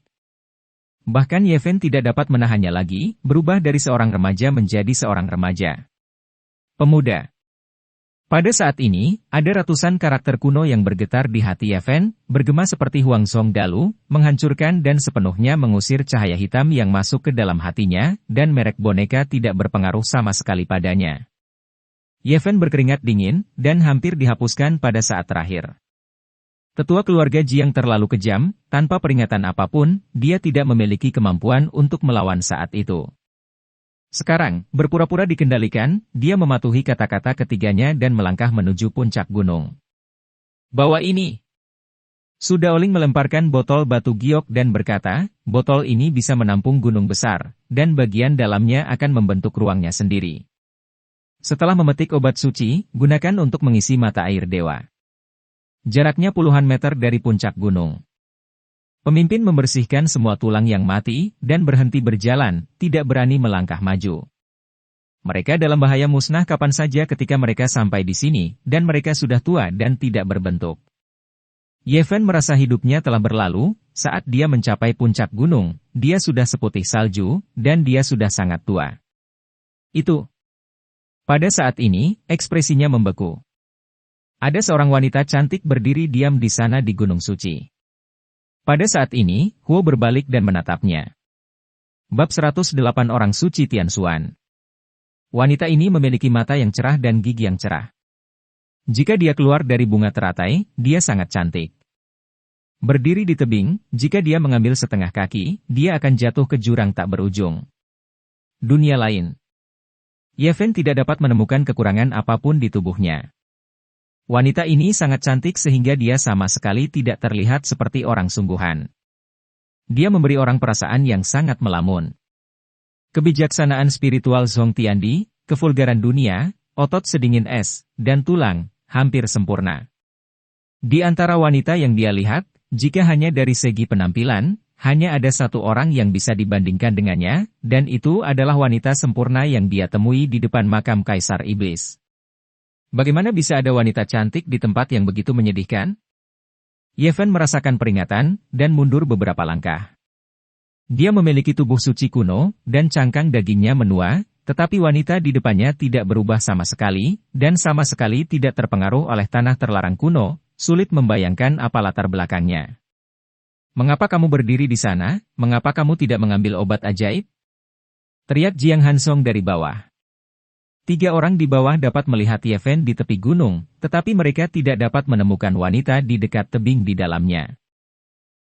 Bahkan Yevhen tidak dapat menahannya lagi, berubah dari seorang remaja menjadi seorang remaja pemuda. Pada saat ini, ada ratusan karakter kuno yang bergetar di hati Yevhen, bergema seperti Huangzhong Dalu, menghancurkan dan sepenuhnya mengusir cahaya hitam yang masuk ke dalam hatinya, dan merek boneka tidak berpengaruh sama sekali padanya. Yevhen berkeringat dingin, dan hampir dihapuskan pada saat terakhir. Tetua keluarga Jiang terlalu kejam, tanpa peringatan apapun, dia tidak memiliki kemampuan untuk melawan saat itu. Sekarang, berpura-pura dikendalikan, dia mematuhi kata-kata ketiganya dan melangkah menuju puncak gunung. Bawa ini! Su Daoling melemparkan botol batu giok dan berkata, botol ini bisa menampung gunung besar, dan bagian dalamnya akan membentuk ruangnya sendiri. Setelah memetik obat suci, gunakan untuk mengisi mata air dewa. Jaraknya puluhan meter dari puncak gunung. Pemimpin membersihkan semua tulang yang mati, dan berhenti berjalan, tidak berani melangkah maju. Mereka dalam bahaya musnah kapan saja ketika mereka sampai di sini, dan mereka sudah tua dan tidak berbentuk. Yevhen merasa hidupnya telah berlalu, saat dia mencapai puncak gunung, dia sudah seputih salju, dan dia sudah sangat tua. Itu. Pada saat ini, ekspresinya membeku. Ada seorang wanita cantik berdiri diam di sana di Gunung Suci. Pada saat ini, Huo berbalik dan menatapnya. Bab 108 Orang Suci Tianxuan. Wanita ini memiliki mata yang cerah dan gigi yang cerah. Jika dia keluar dari bunga teratai, dia sangat cantik. Berdiri di tebing, jika dia mengambil setengah kaki, dia akan jatuh ke jurang tak berujung. Dunia lain. Yevhen tidak dapat menemukan kekurangan apapun di tubuhnya. Wanita ini sangat cantik sehingga dia sama sekali tidak terlihat seperti orang sungguhan. Dia memberi orang perasaan yang sangat melamun. Kebijaksanaan spiritual Zhong Tiandi, kevulgaran dunia, otot sedingin es, dan tulang, hampir sempurna. Di antara wanita yang dia lihat, jika hanya dari segi penampilan, hanya ada satu orang yang bisa dibandingkan dengannya, dan itu adalah wanita sempurna yang dia temui di depan makam Kaisar Iblis. Bagaimana bisa ada wanita cantik di tempat yang begitu menyedihkan? Yevhen merasakan peringatan, dan mundur beberapa langkah. Dia memiliki tubuh suci kuno, dan cangkang dagingnya menua, tetapi wanita di depannya tidak berubah sama sekali, dan sama sekali tidak terpengaruh oleh tanah terlarang kuno, sulit membayangkan apa latar belakangnya. Mengapa kamu berdiri di sana? Mengapa kamu tidak mengambil obat ajaib? Teriak Jiang Hansong dari bawah. 3 orang di bawah dapat melihat Yevhen di tepi gunung, tetapi mereka tidak dapat menemukan wanita di dekat tebing di dalamnya.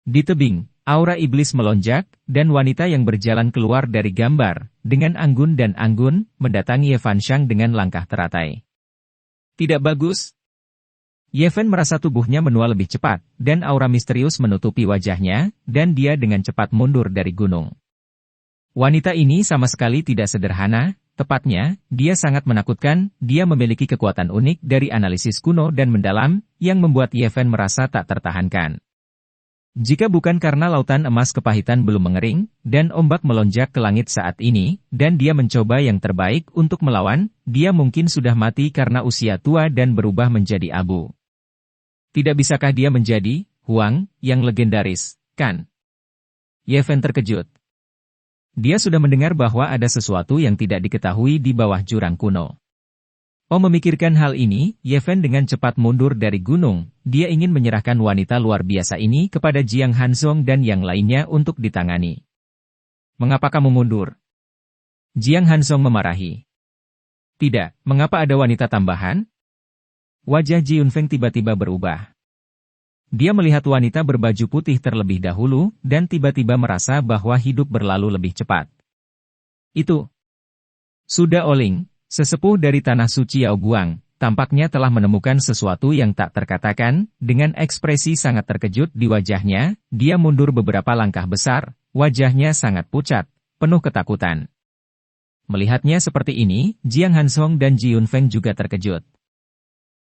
Di tebing, aura iblis melonjak, dan wanita yang berjalan keluar dari gambar, dengan anggun dan anggun, mendatangi Yevanshang dengan langkah teratai. Tidak bagus. Yevhen merasa tubuhnya menua lebih cepat, dan aura misterius menutupi wajahnya, dan dia dengan cepat mundur dari gunung. Wanita ini sama sekali tidak sederhana. Tepatnya, dia sangat menakutkan, dia memiliki kekuatan unik dari analisis kuno dan mendalam, yang membuat Yevhen merasa tak tertahankan. Jika bukan karena lautan emas kepahitan belum mengering, dan ombak melonjak ke langit saat ini, dan dia mencoba yang terbaik untuk melawan, dia mungkin sudah mati karena usia tua dan berubah menjadi abu. Tidak bisakah dia menjadi Huang, yang legendaris, kan? Yevhen terkejut. Dia sudah mendengar bahwa ada sesuatu yang tidak diketahui di bawah jurang kuno. Memikirkan hal ini, Yevhen dengan cepat mundur dari gunung, dia ingin menyerahkan wanita luar biasa ini kepada Jiang Hansong dan yang lainnya untuk ditangani. Mengapa kamu mundur? Jiang Hansong memarahi. Tidak, mengapa ada wanita tambahan? Wajah Ji Yunfeng tiba-tiba berubah. Dia melihat wanita berbaju putih terlebih dahulu, dan tiba-tiba merasa bahwa hidup berlalu lebih cepat. Itu. Su Daoling, sesepuh dari Tanah Suci Yaoguang, tampaknya telah menemukan sesuatu yang tak terkatakan, dengan ekspresi sangat terkejut di wajahnya, dia mundur beberapa langkah besar, wajahnya sangat pucat, penuh ketakutan. Melihatnya seperti ini, Jiang Hansong dan Ji Yunfeng juga terkejut.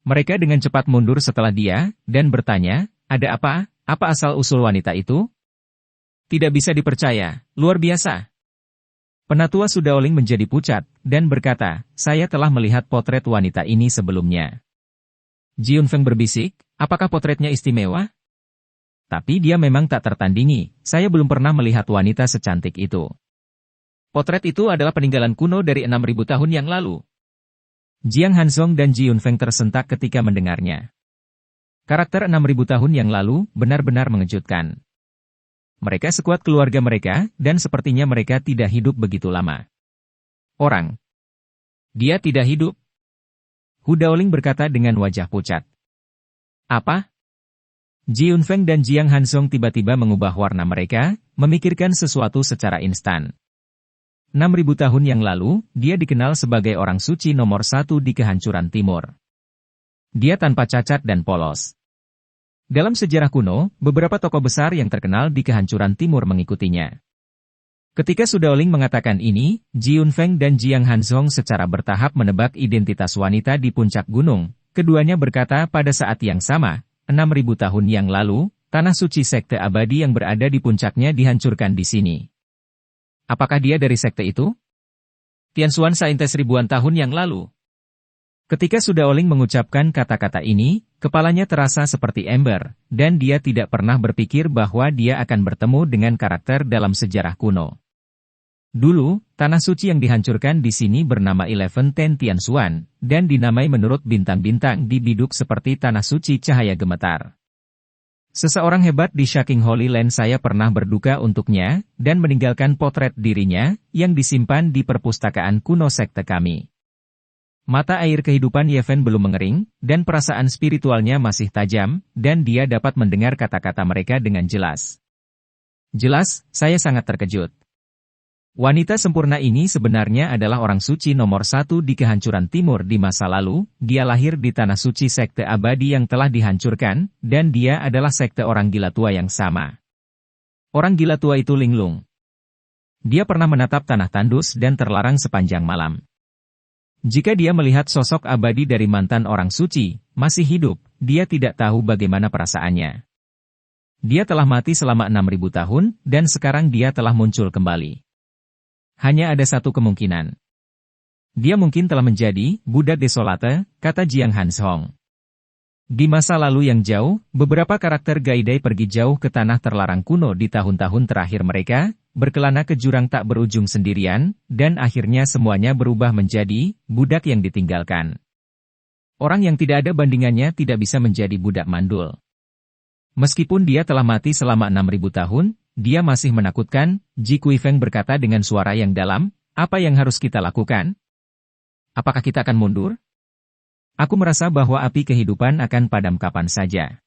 Mereka dengan cepat mundur setelah dia, dan bertanya, ada apa? Apa asal-usul wanita itu? Tidak bisa dipercaya, luar biasa. Penatua Sudaoling menjadi pucat, dan berkata, saya telah melihat potret wanita ini sebelumnya. Ji Yunfeng berbisik, apakah potretnya istimewa? Tapi dia memang tak tertandingi, saya belum pernah melihat wanita secantik itu. Potret itu adalah peninggalan kuno dari 6.000 tahun yang lalu. Jiang Hanzong dan Ji Yunfeng tersentak ketika mendengarnya. Karakter 6.000 tahun yang lalu benar-benar mengejutkan. Mereka sekuat keluarga mereka, dan sepertinya mereka tidak hidup begitu lama. Orang. Dia tidak hidup. Hu Daoling berkata dengan wajah pucat. Apa? Ji Yunfeng dan Jiang Hanzong tiba-tiba mengubah warna mereka, memikirkan sesuatu secara instan. 6.000 tahun yang lalu, dia dikenal sebagai orang suci nomor 1 di kehancuran timur. Dia tanpa cacat dan polos. Dalam sejarah kuno, beberapa tokoh besar yang terkenal di kehancuran timur mengikutinya. Ketika Sudaoling mengatakan ini, Ji Yunfeng dan Jiang Hanzong secara bertahap menebak identitas wanita di puncak gunung. Keduanya berkata pada saat yang sama, 6.000 tahun yang lalu, tanah suci sekte abadi yang berada di puncaknya dihancurkan di sini. Apakah dia dari sekte itu? Tianxuan saintes ribuan tahun yang lalu. Ketika Sudaoling mengucapkan kata-kata ini, kepalanya terasa seperti ember, dan dia tidak pernah berpikir bahwa dia akan bertemu dengan karakter dalam sejarah kuno. Dulu, tanah suci yang dihancurkan di sini bernama 11 Ten Tianxuan, dan dinamai menurut bintang-bintang di biduk seperti tanah suci cahaya gemetar. Seseorang hebat di Shaking Holy Land saya pernah berduka untuknya, dan meninggalkan potret dirinya, yang disimpan di perpustakaan kuno sekte kami. Mata air kehidupan Yeven belum mengering, dan perasaan spiritualnya masih tajam, dan dia dapat mendengar kata-kata mereka dengan jelas. Jelas, saya sangat terkejut. Wanita sempurna ini sebenarnya adalah orang suci nomor 1 di kehancuran timur di masa lalu, dia lahir di tanah suci sekte abadi yang telah dihancurkan, dan dia adalah sekte orang gila tua yang sama. Orang gila tua itu linglung. Dia pernah menatap tanah tandus dan terlarang sepanjang malam. Jika dia melihat sosok abadi dari mantan orang suci, masih hidup, dia tidak tahu bagaimana perasaannya. Dia telah mati selama 6.000 tahun, dan sekarang dia telah muncul kembali. Hanya ada satu kemungkinan. Dia mungkin telah menjadi budak desolate, kata Jiang Hanzong. Di masa lalu yang jauh, beberapa karakter Gaidai pergi jauh ke tanah terlarang kuno di tahun-tahun terakhir mereka, berkelana ke jurang tak berujung sendirian, dan akhirnya semuanya berubah menjadi budak yang ditinggalkan. Orang yang tidak ada bandingannya tidak bisa menjadi budak mandul. Meskipun dia telah mati selama 6.000 tahun, dia masih menakutkan, Ji Kuifeng berkata dengan suara yang dalam, apa yang harus kita lakukan? Apakah kita akan mundur? Aku merasa bahwa api kehidupan akan padam kapan saja.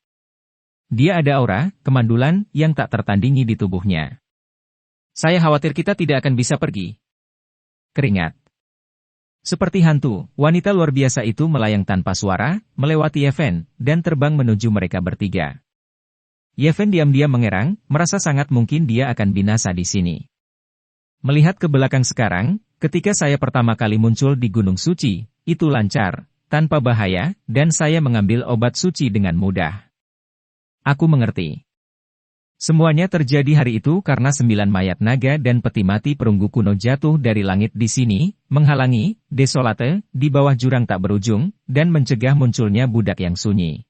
Dia ada aura, kemandulan, yang tak tertandingi di tubuhnya. Saya khawatir kita tidak akan bisa pergi. Keringat. Seperti hantu, wanita luar biasa itu melayang tanpa suara, melewati Yeven, dan terbang menuju mereka bertiga. Yeven diam-diam mengerang, merasa sangat mungkin dia akan binasa di sini. Melihat ke belakang sekarang, ketika saya pertama kali muncul di Gunung Suci, itu lancar, tanpa bahaya, dan saya mengambil obat suci dengan mudah. Aku mengerti. Semuanya terjadi hari itu karena 9 mayat naga dan peti mati perunggu kuno jatuh dari langit di sini, menghalangi, desolate, di bawah jurang tak berujung, dan mencegah munculnya budak yang sunyi.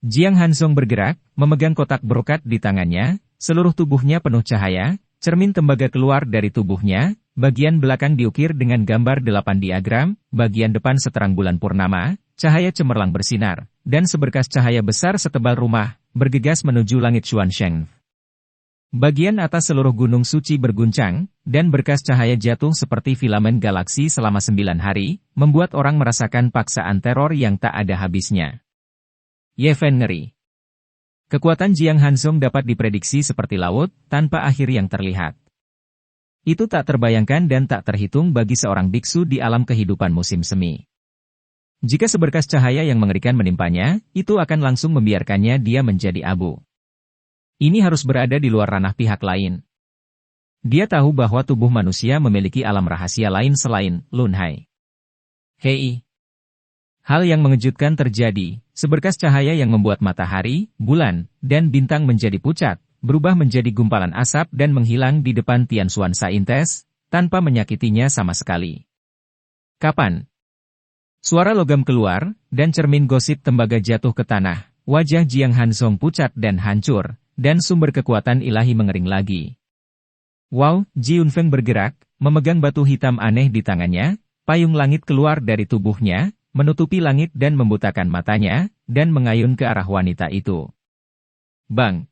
Jiang Hanzong bergerak, memegang kotak brokat di tangannya, seluruh tubuhnya penuh cahaya, cermin tembaga keluar dari tubuhnya, bagian belakang diukir dengan gambar 8 diagram, bagian depan seterang bulan purnama, cahaya cemerlang bersinar, dan seberkas cahaya besar setebal rumah, bergegas menuju langit Xuansheng. Bagian atas seluruh gunung suci berguncang, dan berkas cahaya jatuh seperti filamen galaksi selama 9 hari, membuat orang merasakan paksaan teror yang tak ada habisnya. Yeven ngeri. Kekuatan Jiang Hanzong dapat diprediksi seperti laut, tanpa akhir yang terlihat. Itu tak terbayangkan dan tak terhitung bagi seorang biksu di alam kehidupan musim semi. Jika seberkas cahaya yang mengerikan menimpanya, itu akan langsung membiarkannya dia menjadi abu. Ini harus berada di luar ranah pihak lain. Dia tahu bahwa tubuh manusia memiliki alam rahasia lain selain Lunhai. Hei! Hal yang mengejutkan terjadi, seberkas cahaya yang membuat matahari, bulan, dan bintang menjadi pucat, berubah menjadi gumpalan asap dan menghilang di depan Tianshuan Saintes, tanpa menyakitinya sama sekali. Kapan? Suara logam keluar, dan cermin gosip tembaga jatuh ke tanah, wajah Jiang Hanzong pucat dan hancur, dan sumber kekuatan ilahi mengering lagi. Wow, Ji Yunfeng bergerak, memegang batu hitam aneh di tangannya, payung langit keluar dari tubuhnya, menutupi langit dan membutakan matanya, dan mengayun ke arah wanita itu. Bang!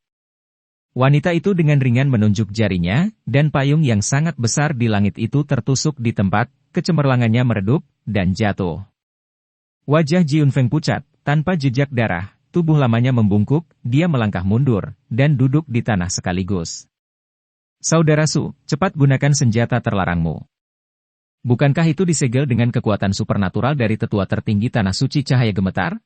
Wanita itu dengan ringan menunjuk jarinya, dan payung yang sangat besar di langit itu tertusuk di tempat, kecemerlangannya meredup, dan jatuh. Wajah Ji Yunfeng pucat, tanpa jejak darah, tubuh lamanya membungkuk, dia melangkah mundur, dan duduk di tanah sekaligus. Saudara Su, cepat gunakan senjata terlarangmu. Bukankah itu disegel dengan kekuatan supernatural dari tetua tertinggi Tanah Suci Cahaya Gemetar?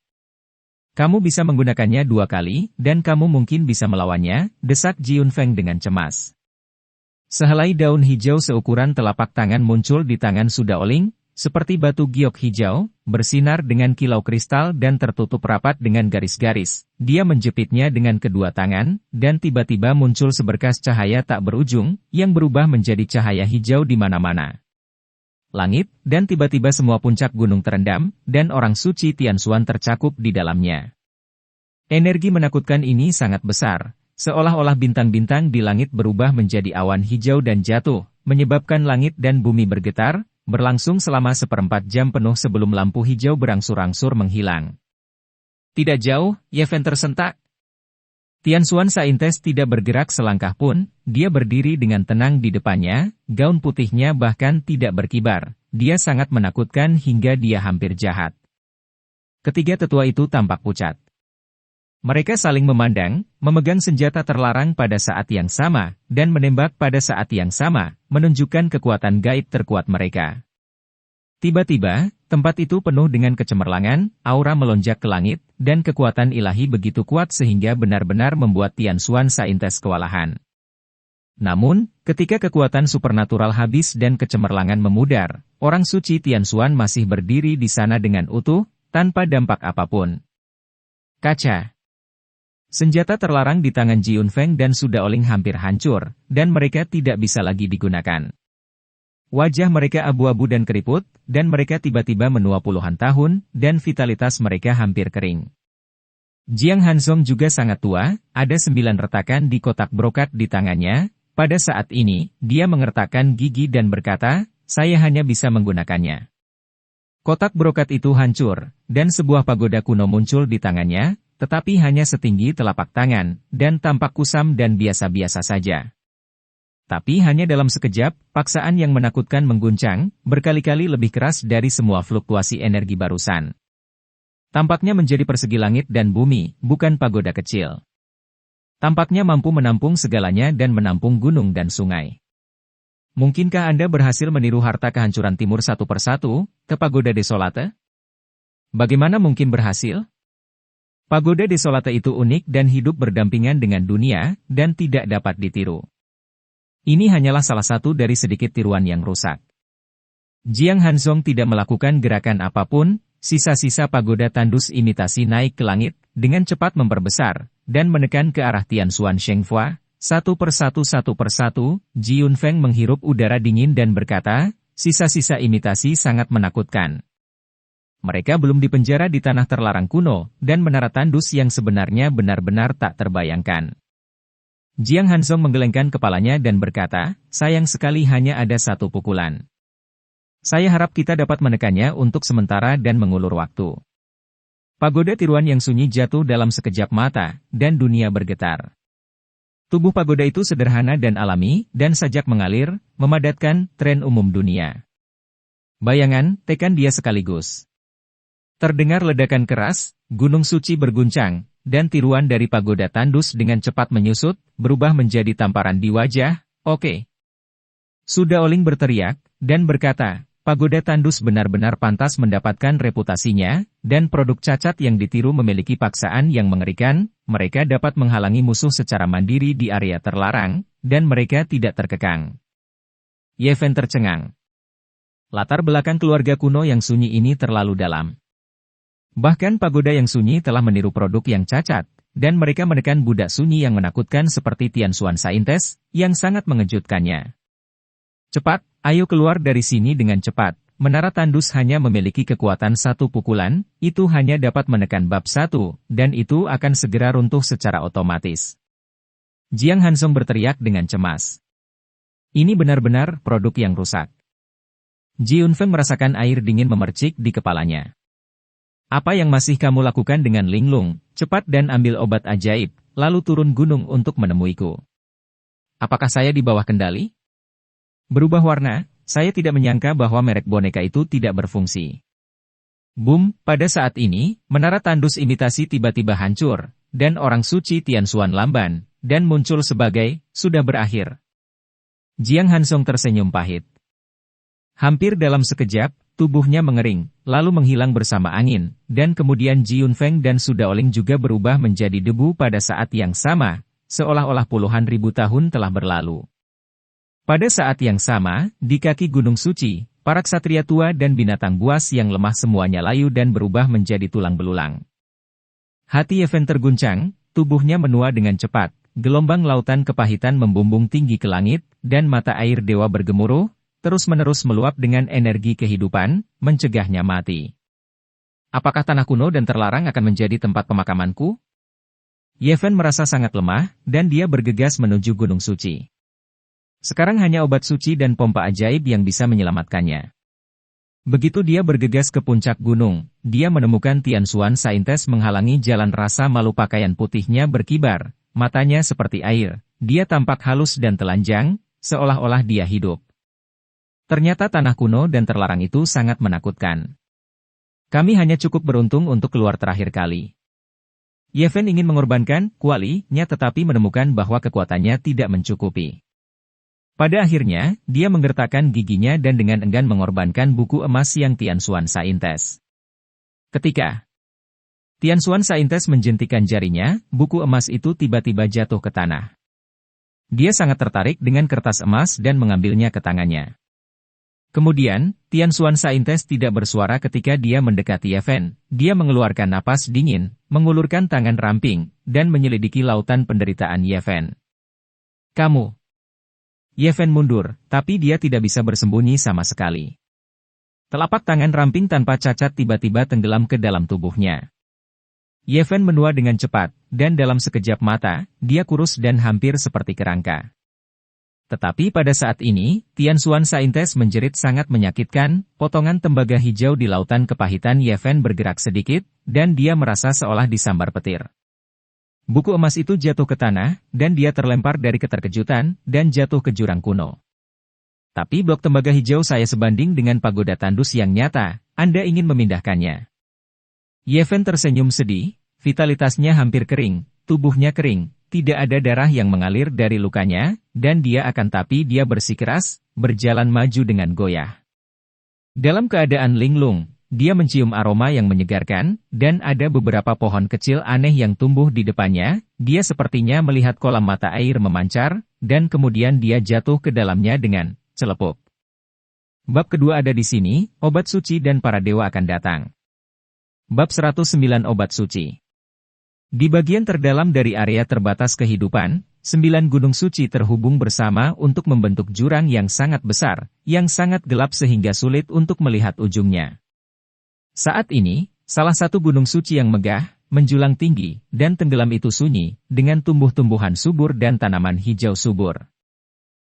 Kamu bisa menggunakannya 2 kali, dan kamu mungkin bisa melawannya, desak Ji Yunfeng dengan cemas. Sehelai daun hijau seukuran telapak tangan muncul di tangan Su Daoling, seperti batu giok hijau, bersinar dengan kilau kristal dan tertutup rapat dengan garis-garis. Dia menjepitnya dengan kedua tangan, dan tiba-tiba muncul seberkas cahaya tak berujung, yang berubah menjadi cahaya hijau di mana-mana. Langit, dan tiba-tiba semua puncak gunung terendam, dan orang suci Tianshuan tercakup di dalamnya. Energi menakutkan ini sangat besar, seolah-olah bintang-bintang di langit berubah menjadi awan hijau dan jatuh, menyebabkan langit dan bumi bergetar, berlangsung selama 1/4 jam penuh sebelum lampu hijau berangsur-angsur menghilang. Tidak jauh, Yeven tersentak. Tianshuan Saintes tidak bergerak selangkah pun, dia berdiri dengan tenang di depannya, gaun putihnya bahkan tidak berkibar, dia sangat menakutkan hingga dia hampir jahat. Ketiga tetua itu tampak pucat. Mereka saling memandang, memegang senjata terlarang pada saat yang sama, dan menembak pada saat yang sama, menunjukkan kekuatan gaib terkuat mereka. Tiba-tiba, tempat itu penuh dengan kecemerlangan, aura melonjak ke langit, dan kekuatan ilahi begitu kuat sehingga benar-benar membuat Tianshuan Saintes kewalahan. Namun, ketika kekuatan supernatural habis dan kecemerlangan memudar, orang suci Tianshuan masih berdiri di sana dengan utuh, tanpa dampak apapun. Kaca. Senjata terlarang di tangan Ji Yunfeng dan Su Daoling hampir hancur, dan mereka tidak bisa lagi digunakan. Wajah mereka abu-abu dan keriput, dan mereka tiba-tiba menua puluhan tahun, dan vitalitas mereka hampir kering. Jiang Hanzong juga sangat tua, ada 9 retakan di kotak brokat di tangannya. Pada saat ini, dia mengertakkan gigi dan berkata, saya hanya bisa menggunakannya. Kotak brokat itu hancur, dan sebuah pagoda kuno muncul di tangannya, tetapi hanya setinggi telapak tangan, dan tampak kusam dan biasa-biasa saja. Tapi hanya dalam sekejap, paksaan yang menakutkan mengguncang, berkali-kali lebih keras dari semua fluktuasi energi barusan. Tampaknya menjadi persegi langit dan bumi, bukan pagoda kecil. Tampaknya mampu menampung segalanya dan menampung gunung dan sungai. Mungkinkah Anda berhasil meniru harta kehancuran timur satu persatu, ke pagoda Desolate? Bagaimana mungkin berhasil? Pagoda Desolate itu unik dan hidup berdampingan dengan dunia, dan tidak dapat ditiru. Ini hanyalah salah satu dari sedikit tiruan yang rusak. Jiang Hanzong tidak melakukan gerakan apapun, sisa-sisa pagoda tandus imitasi naik ke langit, dengan cepat memperbesar, dan menekan ke arah Tianshuan Shengfua. Satu persatu, Ji Yunfeng menghirup udara dingin dan berkata, sisa-sisa imitasi sangat menakutkan. Mereka belum dipenjara di tanah terlarang kuno, dan menara tandus yang sebenarnya benar-benar tak terbayangkan. Jiang Hanzong menggelengkan kepalanya dan berkata, sayang sekali hanya ada 1 pukulan. Saya harap kita dapat menekannya untuk sementara dan mengulur waktu. Pagoda tiruan yang sunyi jatuh dalam sekejap mata, dan dunia bergetar. Tubuh pagoda itu sederhana dan alami, dan sajak mengalir, memadatkan tren umum dunia. Bayangan, tekan dia sekaligus. Terdengar ledakan keras, gunung suci berguncang, dan tiruan dari pagoda tandus dengan cepat menyusut, berubah menjadi tamparan di wajah. Oke. Su Daoling berteriak, dan berkata, pagoda tandus benar-benar pantas mendapatkan reputasinya, dan produk cacat yang ditiru memiliki paksaan yang mengerikan, mereka dapat menghalangi musuh secara mandiri di area terlarang, dan mereka tidak terkekang. Yeven tercengang. Latar belakang keluarga kuno yang sunyi ini terlalu dalam. Bahkan pagoda yang sunyi telah meniru produk yang cacat, dan mereka menekan budak sunyi yang menakutkan seperti Tianxuan Saintes, yang sangat mengejutkannya. Cepat, ayo keluar dari sini dengan cepat. Menara tandus hanya memiliki kekuatan satu pukulan, itu hanya dapat menekan bab satu, dan itu akan segera runtuh secara otomatis. Jiang Hansong berteriak dengan cemas. Ini benar-benar produk yang rusak. Ji Yunfeng merasakan air dingin memercik di kepalanya. Apa yang masih kamu lakukan dengan Linglung? Cepat dan ambil obat ajaib, lalu turun gunung untuk menemuiku. Apakah saya di bawah kendali? Berubah warna, saya tidak menyangka bahwa merek boneka itu tidak berfungsi. Boom, pada saat ini, menara tandus imitasi tiba-tiba hancur, dan orang suci Tianxuan lamban, dan muncul sebagai, sudah berakhir. Jiang Hansong tersenyum pahit. Hampir dalam sekejap, tubuhnya mengering, lalu menghilang bersama angin, dan kemudian Ji Yunfeng dan Su Daoling juga berubah menjadi debu pada saat yang sama, seolah-olah puluhan ribu tahun telah berlalu. Pada saat yang sama, di kaki Gunung Suci, para ksatria tua dan binatang buas yang lemah semuanya layu dan berubah menjadi tulang belulang. Hati Yeven terguncang, tubuhnya menua dengan cepat, gelombang lautan kepahitan membumbung tinggi ke langit, dan mata air dewa bergemuruh, terus-menerus meluap dengan energi kehidupan, mencegahnya mati. Apakah tanah kuno dan terlarang akan menjadi tempat pemakamanku? Yeven merasa sangat lemah, dan dia bergegas menuju Gunung Suci. Sekarang hanya obat suci dan pompa ajaib yang bisa menyelamatkannya. Begitu dia bergegas ke puncak gunung, dia menemukan Tianxuan Saintes menghalangi jalan. Rasa malu pakaian putihnya berkibar, matanya seperti air, dia tampak halus dan telanjang, seolah-olah dia hidup. Ternyata tanah kuno dan terlarang itu sangat menakutkan. Kami hanya cukup beruntung untuk keluar terakhir kali. Yeven ingin mengorbankan kualinya tetapi menemukan bahwa kekuatannya tidak mencukupi. Pada akhirnya, dia menggertakkan giginya dan dengan enggan mengorbankan buku emas yang Tianxuan Saintes. Ketika Tianxuan Saintes menjentikan jarinya, buku emas itu tiba-tiba jatuh ke tanah. Dia sangat tertarik dengan kertas emas dan mengambilnya ke tangannya. Kemudian, Tianxuan Saintes tidak bersuara ketika dia mendekati Yeven. Dia mengeluarkan napas dingin, mengulurkan tangan ramping, dan menyelidiki lautan penderitaan Yeven. Kamu. Yeven mundur, tapi dia tidak bisa bersembunyi sama sekali. Telapak tangan ramping tanpa cacat tiba-tiba tenggelam ke dalam tubuhnya. Yeven menua dengan cepat, dan dalam sekejap mata, dia kurus dan hampir seperti kerangka. Tetapi pada saat ini, Tianxuan Saintes menjerit sangat menyakitkan, potongan tembaga hijau di lautan kepahitan Yeven bergerak sedikit, dan dia merasa seolah disambar petir. Buku emas itu jatuh ke tanah, dan dia terlempar dari keterkejutan, dan jatuh ke jurang kuno. Tapi blok tembaga hijau saya sebanding dengan pagoda tandus yang nyata, Anda ingin memindahkannya. Yeven tersenyum sedih, vitalitasnya hampir kering, tubuhnya kering, tidak ada darah yang mengalir dari lukanya, dan dia dia bersikeras, berjalan maju dengan goyah. Dalam keadaan linglung, dia mencium aroma yang menyegarkan, dan ada beberapa pohon kecil aneh yang tumbuh di depannya. Dia sepertinya melihat kolam mata air memancar, dan kemudian dia jatuh ke dalamnya dengan celepuk. Bab kedua ada di sini, obat suci dan para dewa akan datang. Bab 109 Obat Suci. Di bagian terdalam dari area terbatas kehidupan, 9 gunung suci terhubung bersama untuk membentuk jurang yang sangat besar, yang sangat gelap sehingga sulit untuk melihat ujungnya. Saat ini, salah satu gunung suci yang megah, menjulang tinggi, dan tenggelam itu sunyi, dengan tumbuh-tumbuhan subur dan tanaman hijau subur.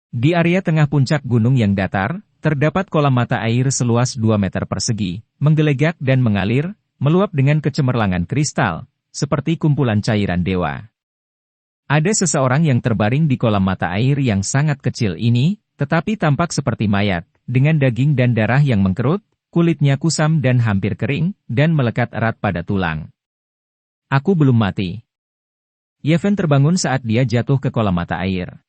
Di area tengah puncak gunung yang datar, terdapat kolam mata air seluas 2 meter persegi, menggelegak dan mengalir, meluap dengan kecemerlangan kristal, seperti kumpulan cairan dewa. Ada seseorang yang terbaring di kolam mata air yang sangat kecil ini, tetapi tampak seperti mayat, dengan daging dan darah yang mengkerut, kulitnya kusam dan hampir kering, dan melekat erat pada tulang. Aku belum mati. Yeven terbangun saat dia jatuh ke kolam mata air.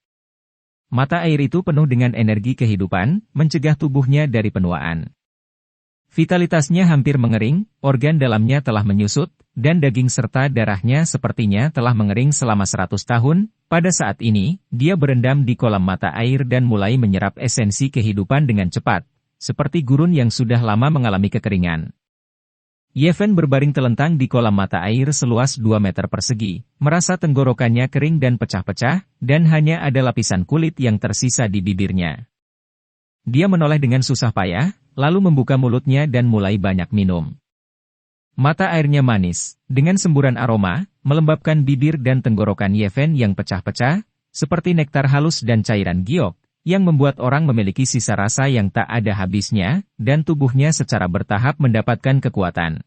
Mata air itu penuh dengan energi kehidupan, mencegah tubuhnya dari penuaan. Vitalitasnya hampir mengering, organ dalamnya telah menyusut, dan daging serta darahnya sepertinya telah mengering selama 100 tahun. Pada saat ini, dia berendam di kolam mata air dan mulai menyerap esensi kehidupan dengan cepat, seperti gurun yang sudah lama mengalami kekeringan. Yeven berbaring telentang di kolam mata air seluas 2 meter persegi, merasa tenggorokannya kering dan pecah-pecah, dan hanya ada lapisan kulit yang tersisa di bibirnya. Dia menoleh dengan susah payah, lalu membuka mulutnya dan mulai banyak minum. Mata airnya manis, dengan semburan aroma, melembabkan bibir dan tenggorokan Yeven yang pecah-pecah, seperti nektar halus dan cairan giok, yang membuat orang memiliki sisa rasa yang tak ada habisnya, dan tubuhnya secara bertahap mendapatkan kekuatan.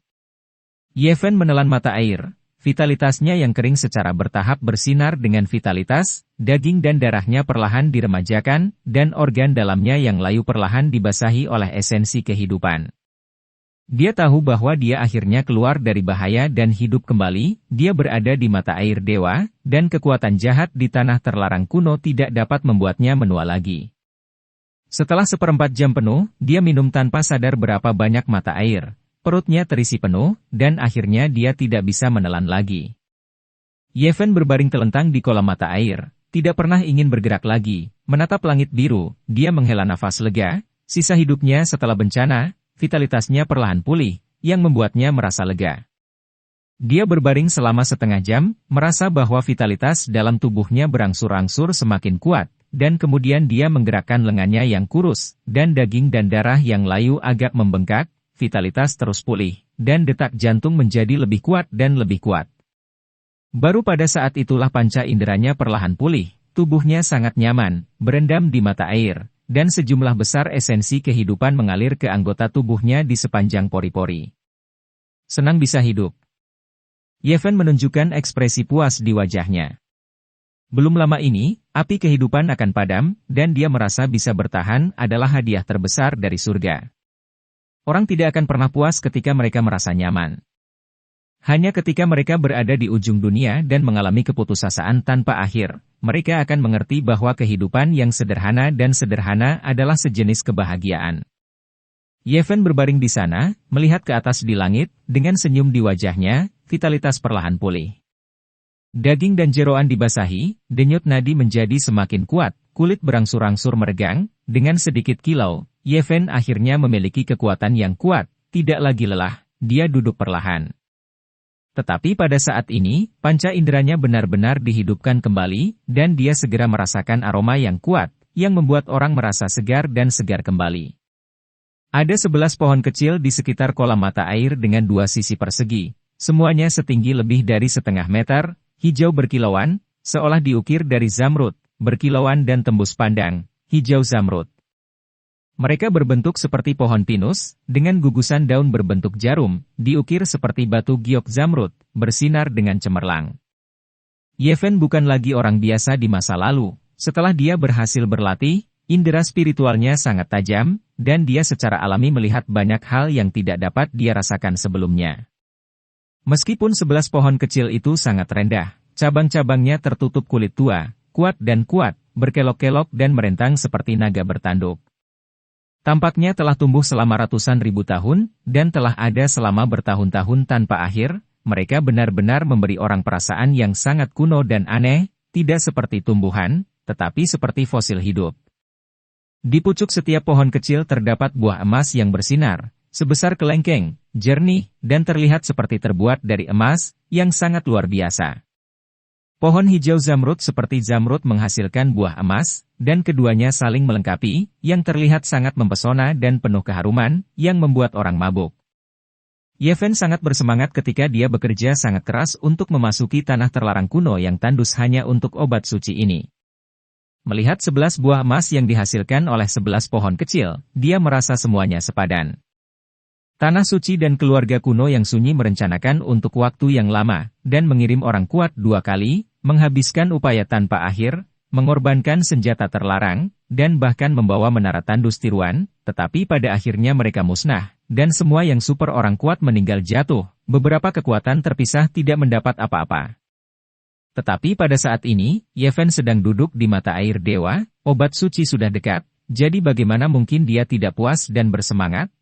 Yeven menelan mata air, vitalitasnya yang kering secara bertahap bersinar dengan vitalitas, daging dan darahnya perlahan diremajakan, dan organ dalamnya yang layu perlahan dibasahi oleh esensi kehidupan. Dia tahu bahwa dia akhirnya keluar dari bahaya dan hidup kembali, dia berada di mata air dewa, dan kekuatan jahat di tanah terlarang kuno tidak dapat membuatnya menua lagi. Setelah 1/4 jam penuh, dia minum tanpa sadar berapa banyak mata air. Perutnya terisi penuh, dan akhirnya dia tidak bisa menelan lagi. Yeven berbaring telentang di kolam mata air, tidak pernah ingin bergerak lagi, menatap langit biru, dia menghela nafas lega, sisa hidupnya setelah bencana, vitalitasnya perlahan pulih, yang membuatnya merasa lega. Dia berbaring selama setengah jam, merasa bahwa vitalitas dalam tubuhnya berangsur-angsur semakin kuat, dan kemudian dia menggerakkan lengannya yang kurus, dan daging dan darah yang layu agak membengkak, vitalitas terus pulih, dan detak jantung menjadi lebih kuat dan lebih kuat. Baru pada saat itulah panca inderanya perlahan pulih, tubuhnya sangat nyaman, berendam di mata air, dan sejumlah besar esensi kehidupan mengalir ke anggota tubuhnya di sepanjang pori-pori. Senang bisa hidup. Yeven menunjukkan ekspresi puas di wajahnya. Belum lama ini, api kehidupan akan padam, dan dia merasa bisa bertahan adalah hadiah terbesar dari surga. Orang tidak akan pernah puas ketika mereka merasa nyaman. Hanya ketika mereka berada di ujung dunia dan mengalami keputusasaan tanpa akhir, mereka akan mengerti bahwa kehidupan yang sederhana dan sederhana adalah sejenis kebahagiaan. Yeven berbaring di sana, melihat ke atas di langit, dengan senyum di wajahnya, vitalitas perlahan pulih. Daging dan jeroan dibasahi, denyut nadi menjadi semakin kuat, kulit berangsur-angsur meregang, dengan sedikit kilau, Yeven akhirnya memiliki kekuatan yang kuat, tidak lagi lelah, dia duduk perlahan. Tetapi pada saat ini, panca inderanya benar-benar dihidupkan kembali, dan dia segera merasakan aroma yang kuat, yang membuat orang merasa segar dan segar kembali. Ada 11 pohon kecil di sekitar kolam mata air dengan 2 sisi persegi, semuanya setinggi lebih dari setengah meter, hijau berkilauan, seolah diukir dari zamrud, berkilauan dan tembus pandang, hijau zamrud. Mereka berbentuk seperti pohon pinus, dengan gugusan daun berbentuk jarum, diukir seperti batu giok zamrud, bersinar dengan cemerlang. Yeven bukan lagi orang biasa di masa lalu, setelah dia berhasil berlatih, indera spiritualnya sangat tajam, dan dia secara alami melihat banyak hal yang tidak dapat dia rasakan sebelumnya. Meskipun 11 pohon kecil itu sangat rendah, cabang-cabangnya tertutup kulit tua, kuat, berkelok-kelok dan merentang seperti naga bertanduk. Tampaknya telah tumbuh selama ratusan ribu tahun, dan telah ada selama bertahun-tahun tanpa akhir, mereka benar-benar memberi orang perasaan yang sangat kuno dan aneh, tidak seperti tumbuhan, tetapi seperti fosil hidup. Di pucuk setiap pohon kecil terdapat buah emas yang bersinar, sebesar kelengkeng, jernih, dan terlihat seperti terbuat dari emas, yang sangat luar biasa. Pohon hijau zamrud seperti zamrud menghasilkan buah emas, dan keduanya saling melengkapi, yang terlihat sangat mempesona dan penuh keharuman, yang membuat orang mabuk. Yeven sangat bersemangat ketika dia bekerja sangat keras untuk memasuki tanah terlarang kuno yang tandus hanya untuk obat suci ini. Melihat 11 buah emas yang dihasilkan oleh 11 pohon kecil, dia merasa semuanya sepadan. Tanah suci dan keluarga kuno yang sunyi merencanakan untuk waktu yang lama, dan mengirim orang kuat 2 kali, menghabiskan upaya tanpa akhir, mengorbankan senjata terlarang, dan bahkan membawa menara tandus tiruan, tetapi pada akhirnya mereka musnah, dan semua yang super orang kuat meninggal jatuh, beberapa kekuatan terpisah tidak mendapat apa-apa. Tetapi pada saat ini, Yeven sedang duduk di mata air dewa, obat suci sudah dekat, jadi bagaimana mungkin dia tidak puas dan bersemangat?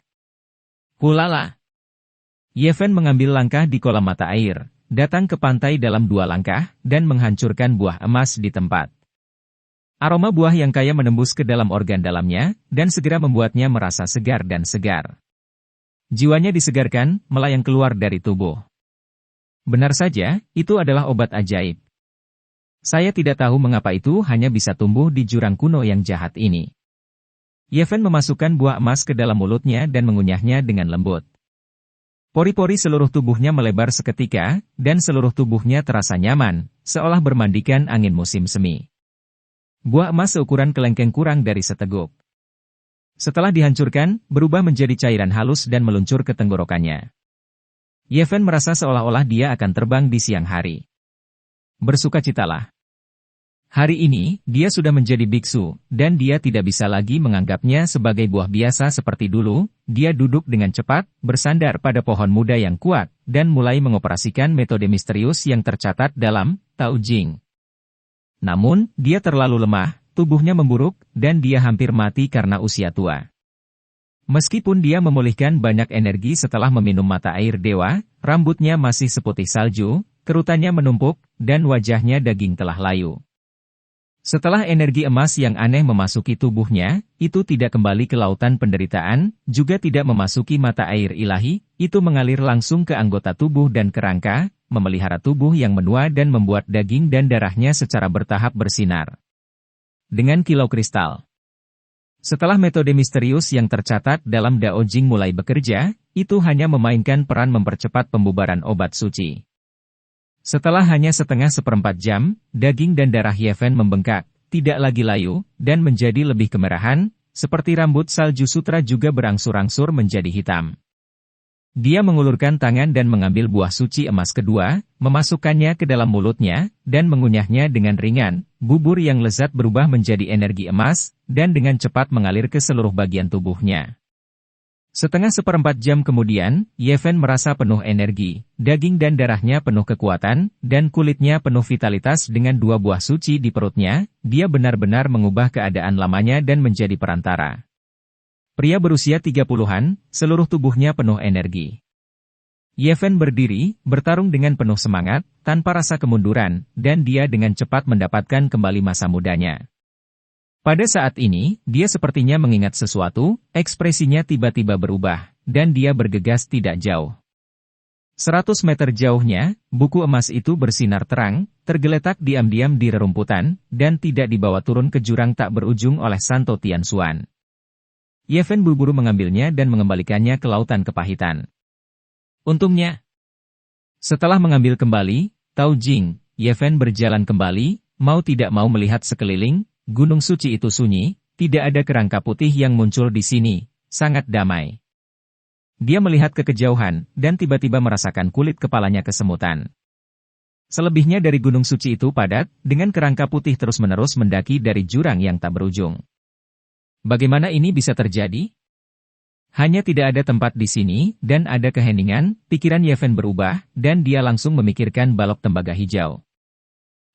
Hulala! Yeven mengambil langkah di kolam mata air, datang ke pantai dalam 2 langkah, dan menghancurkan buah emas di tempat. Aroma buah yang kaya menembus ke dalam organ dalamnya, dan segera membuatnya merasa segar dan segar. Jiwanya disegarkan, melayang keluar dari tubuh. Benar saja, itu adalah obat ajaib. Saya tidak tahu mengapa itu hanya bisa tumbuh di jurang kuno yang jahat ini. Yevhen memasukkan buah emas ke dalam mulutnya dan mengunyahnya dengan lembut. Pori-pori seluruh tubuhnya melebar seketika, dan seluruh tubuhnya terasa nyaman, seolah bermandikan angin musim semi. Buah emas seukuran kelengkeng kurang dari seteguk. Setelah dihancurkan, berubah menjadi cairan halus dan meluncur ke tenggorokannya. Yevhen merasa seolah-olah dia akan terbang di siang hari. Bersukacitalah. Hari ini, dia sudah menjadi biksu, dan dia tidak bisa lagi menganggapnya sebagai buah biasa seperti dulu. Dia duduk dengan cepat, bersandar pada pohon muda yang kuat, dan mulai mengoperasikan metode misterius yang tercatat dalam Tao Jing. Namun, dia terlalu lemah, tubuhnya memburuk, dan dia hampir mati karena usia tua. Meskipun dia memulihkan banyak energi setelah meminum mata air dewa, rambutnya masih seputih salju, kerutannya menumpuk, dan wajahnya daging telah layu. Setelah energi emas yang aneh memasuki tubuhnya, itu tidak kembali ke lautan penderitaan, juga tidak memasuki mata air ilahi, itu mengalir langsung ke anggota tubuh dan kerangka, memelihara tubuh yang menua dan membuat daging dan darahnya secara bertahap bersinar. Dengan kilau kristal. Setelah metode misterius yang tercatat dalam Dao Jing mulai bekerja, itu hanya memainkan peran mempercepat pembubaran obat suci. Setelah hanya seperempat jam, daging dan darah Yevhen membengkak, tidak lagi layu, dan menjadi lebih kemerahan, seperti rambut salju sutra juga berangsur-angsur menjadi hitam. Dia mengulurkan tangan dan mengambil buah suci emas kedua, memasukkannya ke dalam mulutnya, dan mengunyahnya dengan ringan, bubur yang lezat berubah menjadi energi emas, dan dengan cepat mengalir ke seluruh bagian tubuhnya. Seperempat jam kemudian, Yevhen merasa penuh energi, daging dan darahnya penuh kekuatan, dan kulitnya penuh vitalitas dengan dua buah suci di perutnya, dia benar-benar mengubah keadaan lamanya dan menjadi perantara. Pria berusia 30-an, seluruh tubuhnya penuh energi. Yevhen berdiri, bertarung dengan penuh semangat, tanpa rasa kemunduran, dan dia dengan cepat mendapatkan kembali masa mudanya. Pada saat ini, dia sepertinya mengingat sesuatu, ekspresinya tiba-tiba berubah, dan dia bergegas tidak jauh. 100 meter jauhnya, buku emas itu bersinar terang, tergeletak diam-diam di rerumputan, dan tidak dibawa turun ke jurang tak berujung oleh Santo Tianxuan. Yevhen buru-buru mengambilnya dan mengembalikannya ke lautan kepahitan. Untungnya, setelah mengambil kembali Tao Jing, Yevhen berjalan kembali, mau tidak mau melihat sekeliling. Gunung suci itu sunyi, tidak ada kerangka putih yang muncul di sini, sangat damai. Dia melihat ke kejauhan, dan tiba-tiba merasakan kulit kepalanya kesemutan. Selebihnya dari gunung suci itu padat, dengan kerangka putih terus-menerus mendaki dari jurang yang tak berujung. Bagaimana ini bisa terjadi? Hanya tidak ada tempat di sini, dan ada keheningan, pikiran Yevhen berubah, dan dia langsung memikirkan balok tembaga hijau.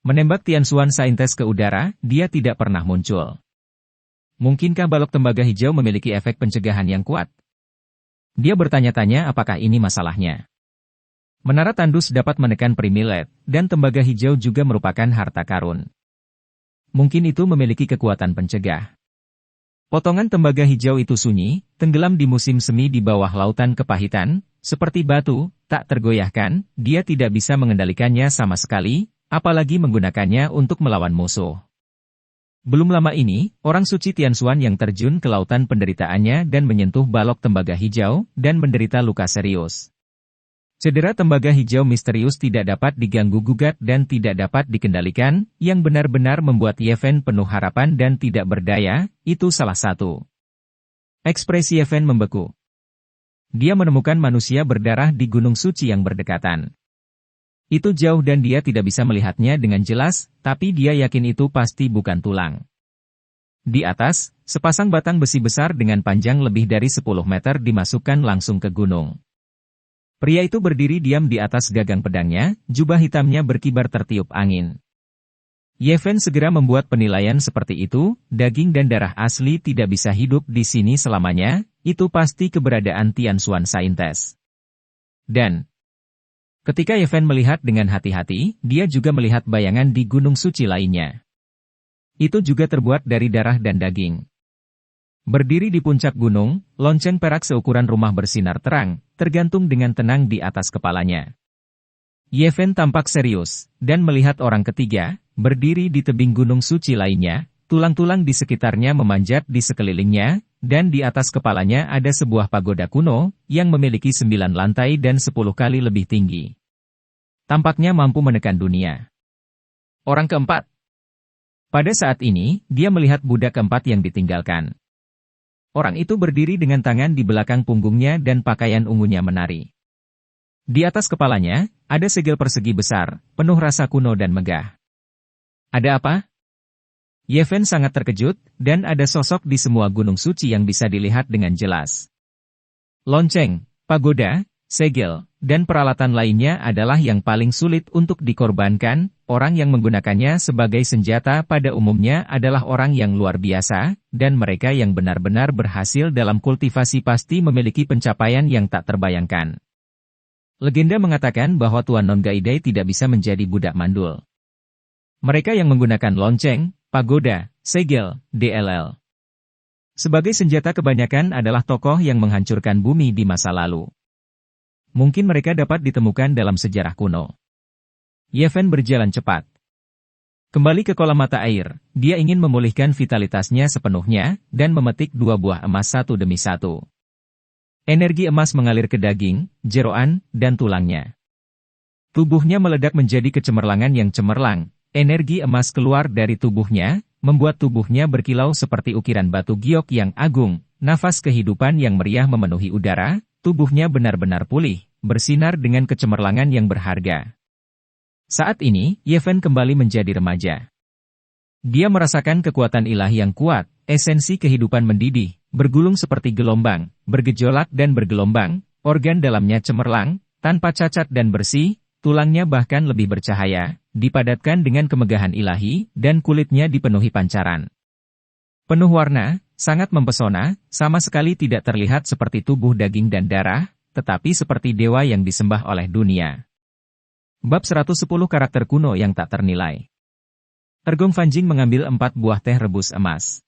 Menembak Tianxuan Saintes ke udara, dia tidak pernah muncul. Mungkinkah balok tembaga hijau memiliki efek pencegahan yang kuat? Dia bertanya-tanya apakah ini masalahnya. Menara tandus dapat menekan primilet, dan tembaga hijau juga merupakan harta karun. Mungkin itu memiliki kekuatan pencegah. Potongan tembaga hijau itu sunyi, tenggelam di musim semi di bawah lautan kepahitan, seperti batu, tak tergoyahkan, dia tidak bisa mengendalikannya sama sekali, apalagi menggunakannya untuk melawan musuh. Belum lama ini, orang suci Tianxuan yang terjun ke lautan penderitaannya dan menyentuh balok tembaga hijau, dan menderita luka serius. Cedera tembaga hijau misterius tidak dapat diganggu-gugat dan tidak dapat dikendalikan, yang benar-benar membuat Yevhen penuh harapan dan tidak berdaya, itu salah satu. Ekspresi Yevhen membeku. Dia menemukan manusia berdarah di gunung suci yang berdekatan. Itu jauh dan dia tidak bisa melihatnya dengan jelas, tapi dia yakin itu pasti bukan tulang. Di atas, sepasang batang besi besar dengan panjang lebih dari 10 meter dimasukkan langsung ke gunung. Pria itu berdiri diam di atas gagang pedangnya, jubah hitamnya berkibar tertiup angin. Yevhen segera membuat penilaian seperti itu, daging dan darah asli tidak bisa hidup di sini selamanya, itu pasti keberadaan Tianxuan Saintes. Dan ketika Yevhen melihat dengan hati-hati, dia juga melihat bayangan di gunung suci lainnya. Itu juga terbuat dari darah dan daging. Berdiri di puncak gunung, lonceng perak seukuran rumah bersinar terang, tergantung dengan tenang di atas kepalanya. Yevhen tampak serius, dan melihat orang ketiga, berdiri di tebing gunung suci lainnya, tulang-tulang di sekitarnya memanjat di sekelilingnya, dan di atas kepalanya ada sebuah pagoda kuno, yang memiliki 9 lantai dan 10 kali lebih tinggi. Tampaknya mampu menekan dunia. Orang keempat. Pada saat ini, dia melihat budak keempat yang ditinggalkan. Orang itu berdiri dengan tangan di belakang punggungnya dan pakaian ungunya menari. Di atas kepalanya, ada segel persegi besar, penuh rasa kuno dan megah. Ada apa? Yevhen sangat terkejut, dan ada sosok di semua gunung suci yang bisa dilihat dengan jelas. Lonceng, pagoda, segel, dan peralatan lainnya adalah yang paling sulit untuk dikorbankan. Orang yang menggunakannya sebagai senjata pada umumnya adalah orang yang luar biasa, dan mereka yang benar-benar berhasil dalam kultivasi pasti memiliki pencapaian yang tak terbayangkan. Legenda mengatakan bahwa Tuan Nongaidai tidak bisa menjadi budak mandul. Mereka yang menggunakan lonceng, pagoda, segel, DLL. Sebagai senjata kebanyakan adalah tokoh yang menghancurkan bumi di masa lalu. Mungkin mereka dapat ditemukan dalam sejarah kuno. Yevhen berjalan cepat. Kembali ke kolam mata air, dia ingin memulihkan vitalitasnya sepenuhnya, dan memetik 2 buah emas satu demi satu. Energi emas mengalir ke daging, jeroan, dan tulangnya. Tubuhnya meledak menjadi kecemerlangan yang cemerlang, energi emas keluar dari tubuhnya, membuat tubuhnya berkilau seperti ukiran batu giok yang agung, nafas kehidupan yang meriah memenuhi udara, tubuhnya benar-benar pulih, bersinar dengan kecemerlangan yang berharga. Saat ini, Yevhen kembali menjadi remaja. Dia merasakan kekuatan ilahi yang kuat, esensi kehidupan mendidih, bergulung seperti gelombang, bergejolak dan bergelombang, organ dalamnya cemerlang, tanpa cacat dan bersih, tulangnya bahkan lebih bercahaya, dipadatkan dengan kemegahan ilahi, dan kulitnya dipenuhi pancaran. Penuh warna, sangat mempesona, sama sekali tidak terlihat seperti tubuh daging dan darah, tetapi seperti dewa yang disembah oleh dunia. Bab 110 karakter kuno yang tak ternilai. Ergong Fanjing mengambil 4 buah teh rebus emas.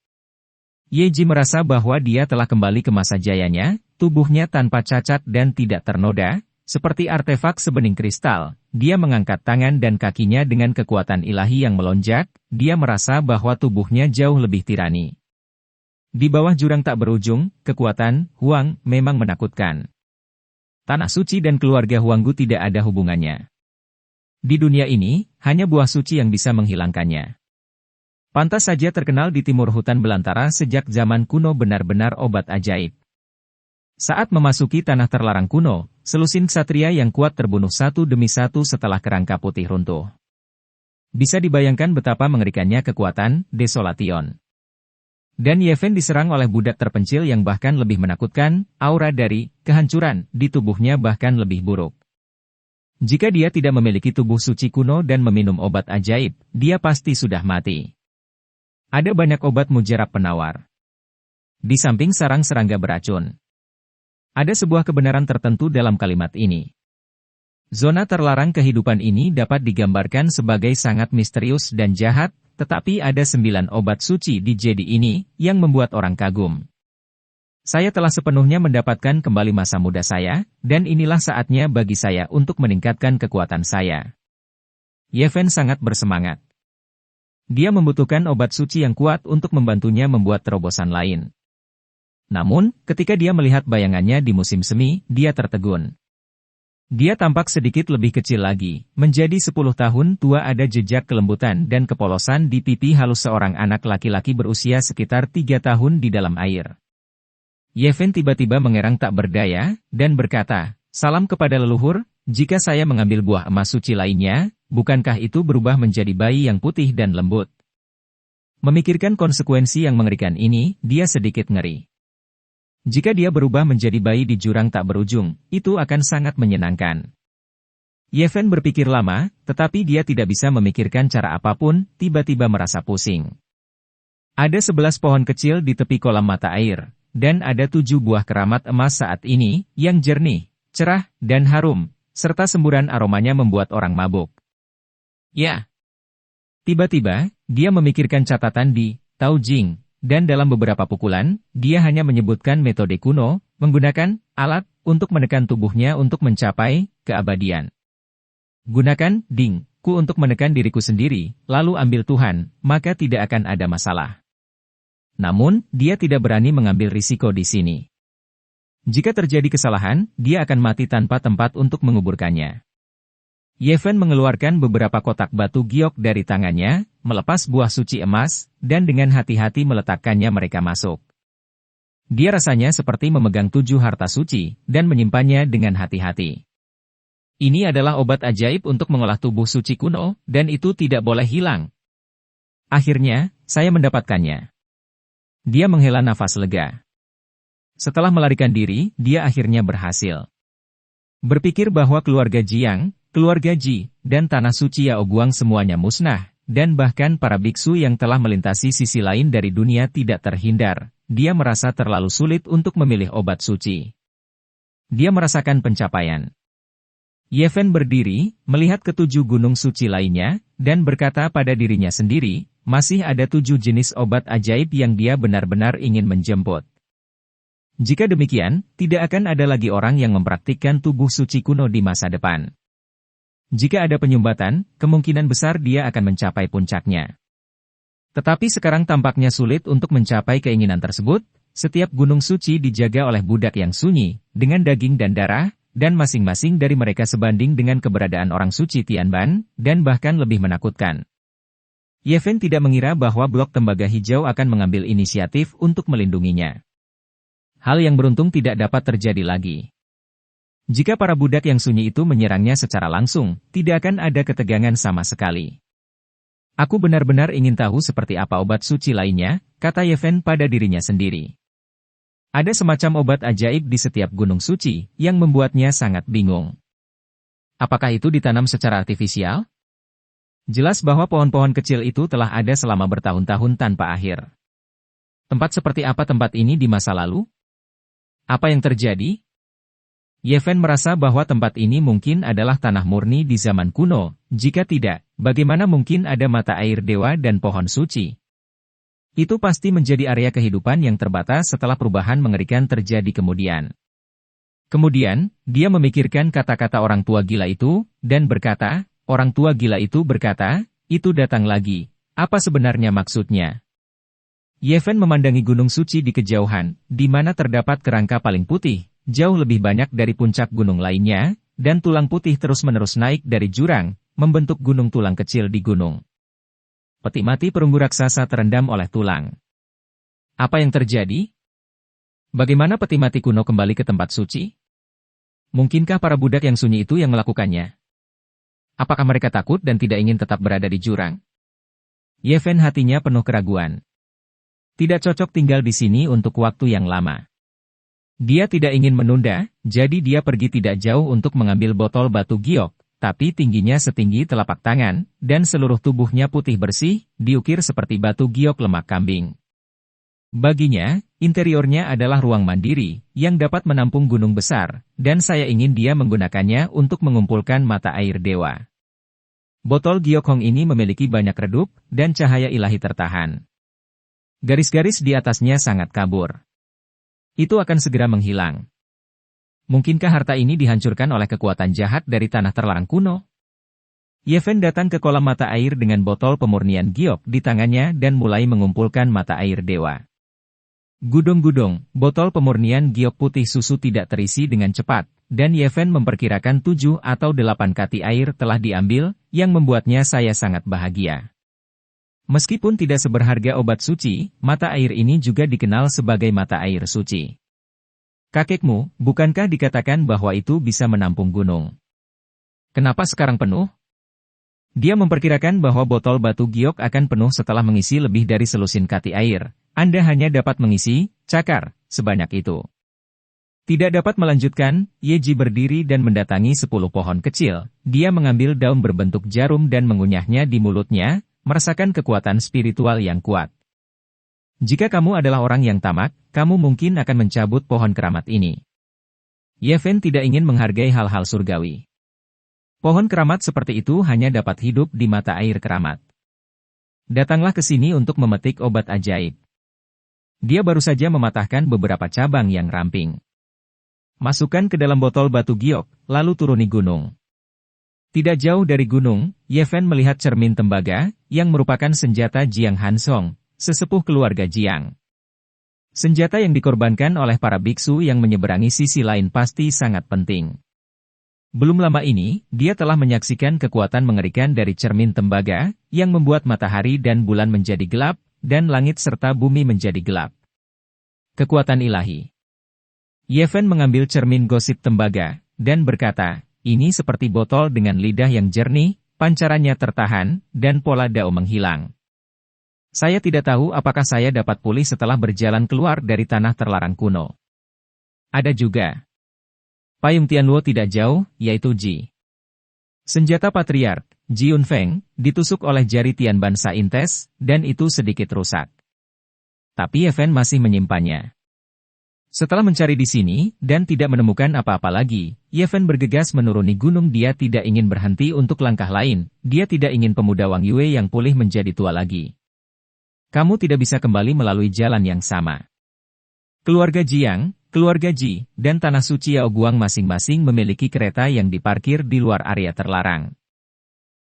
Ye Ji merasa bahwa dia telah kembali ke masa jayanya, tubuhnya tanpa cacat dan tidak ternoda, seperti artefak sebening kristal. Dia mengangkat tangan dan kakinya dengan kekuatan ilahi yang melonjak, dia merasa bahwa tubuhnya jauh lebih tirani. Di bawah jurang tak berujung, kekuatan Huang memang menakutkan. Tanah suci dan keluarga Huanggu tidak ada hubungannya. Di dunia ini, hanya buah suci yang bisa menghilangkannya. Pantas saja terkenal di timur hutan belantara sejak zaman kuno benar-benar obat ajaib. Saat memasuki tanah terlarang kuno, selusin ksatria yang kuat terbunuh satu demi satu setelah kerangka putih runtuh. Bisa dibayangkan betapa mengerikannya kekuatan Desolation. Dan Yevhen diserang oleh budak terpencil yang bahkan lebih menakutkan, aura dari kehancuran di tubuhnya bahkan lebih buruk. Jika dia tidak memiliki tubuh suci kuno dan meminum obat ajaib, dia pasti sudah mati. Ada banyak obat mujarab penawar. Di samping sarang serangga beracun. Ada sebuah kebenaran tertentu dalam kalimat ini. Zona terlarang kehidupan ini dapat digambarkan sebagai sangat misterius dan jahat, tetapi ada 9 obat suci di jedi ini, yang membuat orang kagum. Saya telah sepenuhnya mendapatkan kembali masa muda saya, dan inilah saatnya bagi saya untuk meningkatkan kekuatan saya. Yevhen sangat bersemangat. Dia membutuhkan obat suci yang kuat untuk membantunya membuat terobosan lain. Namun, ketika dia melihat bayangannya di musim semi, dia tertegun. Dia tampak sedikit lebih kecil lagi, menjadi 10 tahun tua. Ada jejak kelembutan dan kepolosan di pipi halus seorang anak laki-laki berusia sekitar 3 tahun di dalam air. Yevhen tiba-tiba mengerang tak berdaya, dan berkata, "Salam kepada leluhur, jika saya mengambil buah emas suci lainnya, bukankah itu berubah menjadi bayi yang putih dan lembut?" Memikirkan konsekuensi yang mengerikan ini, dia sedikit ngeri. Jika dia berubah menjadi bayi di jurang tak berujung, itu akan sangat menyenangkan. Yevhen berpikir lama, tetapi dia tidak bisa memikirkan cara apapun, tiba-tiba merasa pusing. Ada 11 pohon kecil di tepi kolam mata air. Dan ada 7 buah keramat emas saat ini, yang jernih, cerah, dan harum, serta semburan aromanya membuat orang mabuk. Ya. Tiba-tiba, dia memikirkan catatan di Tao Jing, dan dalam beberapa pukulan, dia hanya menyebutkan metode kuno, menggunakan alat untuk menekan tubuhnya untuk mencapai keabadian. Gunakan ku untuk menekan diriku sendiri, lalu ambil Tuhan, maka tidak akan ada masalah. Namun, dia tidak berani mengambil risiko di sini. Jika terjadi kesalahan, dia akan mati tanpa tempat untuk menguburkannya. Yevhen mengeluarkan beberapa kotak batu giok dari tangannya, melepas buah suci emas, dan dengan hati-hati meletakkannya mereka masuk. Dia rasanya seperti memegang 7 harta suci, dan menyimpannya dengan hati-hati. Ini adalah obat ajaib untuk mengolah tubuh suci kuno, dan itu tidak boleh hilang. Akhirnya, saya mendapatkannya. Dia menghela nafas lega. Setelah melarikan diri, dia akhirnya berhasil. Berpikir bahwa keluarga Jiang, keluarga Ji, dan tanah suci Yao Guang semuanya musnah, dan bahkan para biksu yang telah melintasi sisi lain dari dunia tidak terhindar, dia merasa terlalu sulit untuk memilih obat suci. Dia merasakan pencapaian. Yevhen berdiri, melihat ke-7 gunung suci lainnya, dan berkata pada dirinya sendiri, masih ada 7 jenis obat ajaib yang dia benar-benar ingin menjemput. Jika demikian, tidak akan ada lagi orang yang mempraktikkan tubuh suci kuno di masa depan. Jika ada penyumbatan, kemungkinan besar dia akan mencapai puncaknya. Tetapi sekarang tampaknya sulit untuk mencapai keinginan tersebut, setiap gunung suci dijaga oleh budak yang sunyi, dengan daging dan darah, dan masing-masing dari mereka sebanding dengan keberadaan orang suci Tianban, dan bahkan lebih menakutkan. Yevhen tidak mengira bahwa blok tembaga hijau akan mengambil inisiatif untuk melindunginya. Hal yang beruntung tidak dapat terjadi lagi. Jika para budak yang sunyi itu menyerangnya secara langsung, tidak akan ada ketegangan sama sekali. Aku benar-benar ingin tahu seperti apa obat suci lainnya, kata Yevhen pada dirinya sendiri. Ada semacam obat ajaib di setiap gunung suci, yang membuatnya sangat bingung. Apakah itu ditanam secara artifisial? Jelas bahwa pohon-pohon kecil itu telah ada selama bertahun-tahun tanpa akhir. Tempat seperti apa tempat ini di masa lalu? Apa yang terjadi? Yevhen merasa bahwa tempat ini mungkin adalah tanah murni di zaman kuno, jika tidak, bagaimana mungkin ada mata air dewa dan pohon suci? Itu pasti menjadi area kehidupan yang terbatas setelah perubahan mengerikan terjadi kemudian. Kemudian, dia memikirkan kata-kata orang tua gila itu, dan berkata, orang tua gila itu berkata, itu datang lagi, apa sebenarnya maksudnya? Yevhen memandangi gunung suci di kejauhan, di mana terdapat kerangka paling putih, jauh lebih banyak dari puncak gunung lainnya, dan tulang putih terus-menerus naik dari jurang, membentuk gunung tulang kecil di gunung. Peti mati perunggu raksasa terendam oleh tulang. Apa yang terjadi? Bagaimana peti mati kuno kembali ke tempat suci? Mungkinkah para budak yang sunyi itu yang melakukannya? Apakah mereka takut dan tidak ingin tetap berada di jurang? Yevhen hatinya penuh keraguan. Tidak cocok tinggal di sini untuk waktu yang lama. Dia tidak ingin menunda, jadi dia pergi tidak jauh untuk mengambil botol batu giok, tapi tingginya setinggi telapak tangan, dan seluruh tubuhnya putih bersih, diukir seperti batu giok lemak kambing. Baginya, interiornya adalah ruang mandiri, yang dapat menampung gunung besar, dan saya ingin dia menggunakannya untuk mengumpulkan mata air dewa. Botol giok Hong ini memiliki banyak redup, dan cahaya ilahi tertahan. Garis-garis di atasnya sangat kabur. Itu akan segera menghilang. Mungkinkah harta ini dihancurkan oleh kekuatan jahat dari tanah terlarang kuno? Yevhen datang ke kolam mata air dengan botol pemurnian giok di tangannya dan mulai mengumpulkan mata air dewa. Gudung-gudung, botol pemurnian giok putih susu tidak terisi dengan cepat, dan Yevhen memperkirakan 7 atau 8 kati air telah diambil, yang membuatnya saya sangat bahagia. Meskipun tidak seberharga obat suci, mata air ini juga dikenal sebagai mata air suci. Kakekmu, bukankah dikatakan bahwa itu bisa menampung gunung? Kenapa sekarang penuh? Dia memperkirakan bahwa botol batu giok akan penuh setelah mengisi lebih dari selusin kati air. Anda hanya dapat mengisi, cakar, sebanyak itu. Tidak dapat melanjutkan, Yeji berdiri dan mendatangi 10 pohon kecil. Dia mengambil daun berbentuk jarum dan mengunyahnya di mulutnya, merasakan kekuatan spiritual yang kuat. Jika kamu adalah orang yang tamak, kamu mungkin akan mencabut pohon keramat ini. Yevhen tidak ingin menghargai hal-hal surgawi. Pohon keramat seperti itu hanya dapat hidup di mata air keramat. Datanglah ke sini untuk memetik obat ajaib. Dia baru saja mematahkan beberapa cabang yang ramping. Masukkan ke dalam botol batu giok, lalu turuni gunung. Tidak jauh dari gunung, Yeven melihat cermin tembaga, yang merupakan senjata Jiang Hansong, sesepuh keluarga Jiang. Senjata yang dikorbankan oleh para biksu yang menyeberangi sisi lain pasti sangat penting. Belum lama ini, dia telah menyaksikan kekuatan mengerikan dari cermin tembaga, yang membuat matahari dan bulan menjadi gelap, dan langit serta bumi menjadi gelap. Kekuatan ilahi. Yeven mengambil cermin gosip tembaga, dan berkata, ini seperti botol dengan lidah yang jernih, pancarannya tertahan, dan pola dao menghilang. Saya tidak tahu apakah saya dapat pulih setelah berjalan keluar dari tanah terlarang kuno. Ada juga payung Tianluo tidak jauh, yaitu Ji. Senjata patriark, Ji Yunfeng, ditusuk oleh jari Tianban Saintes, dan itu sedikit rusak. Tapi Yeven masih menyimpannya. Setelah mencari di sini, dan tidak menemukan apa-apa lagi, Yeven bergegas menuruni gunung. Dia tidak ingin berhenti untuk langkah lain, dia tidak ingin pemuda Wang Yue yang pulih menjadi tua lagi. Kamu tidak bisa kembali melalui jalan yang sama. Keluarga Jiang, keluarga Ji, dan Tanah Suci Yaoguang masing-masing memiliki kereta yang diparkir di luar area terlarang.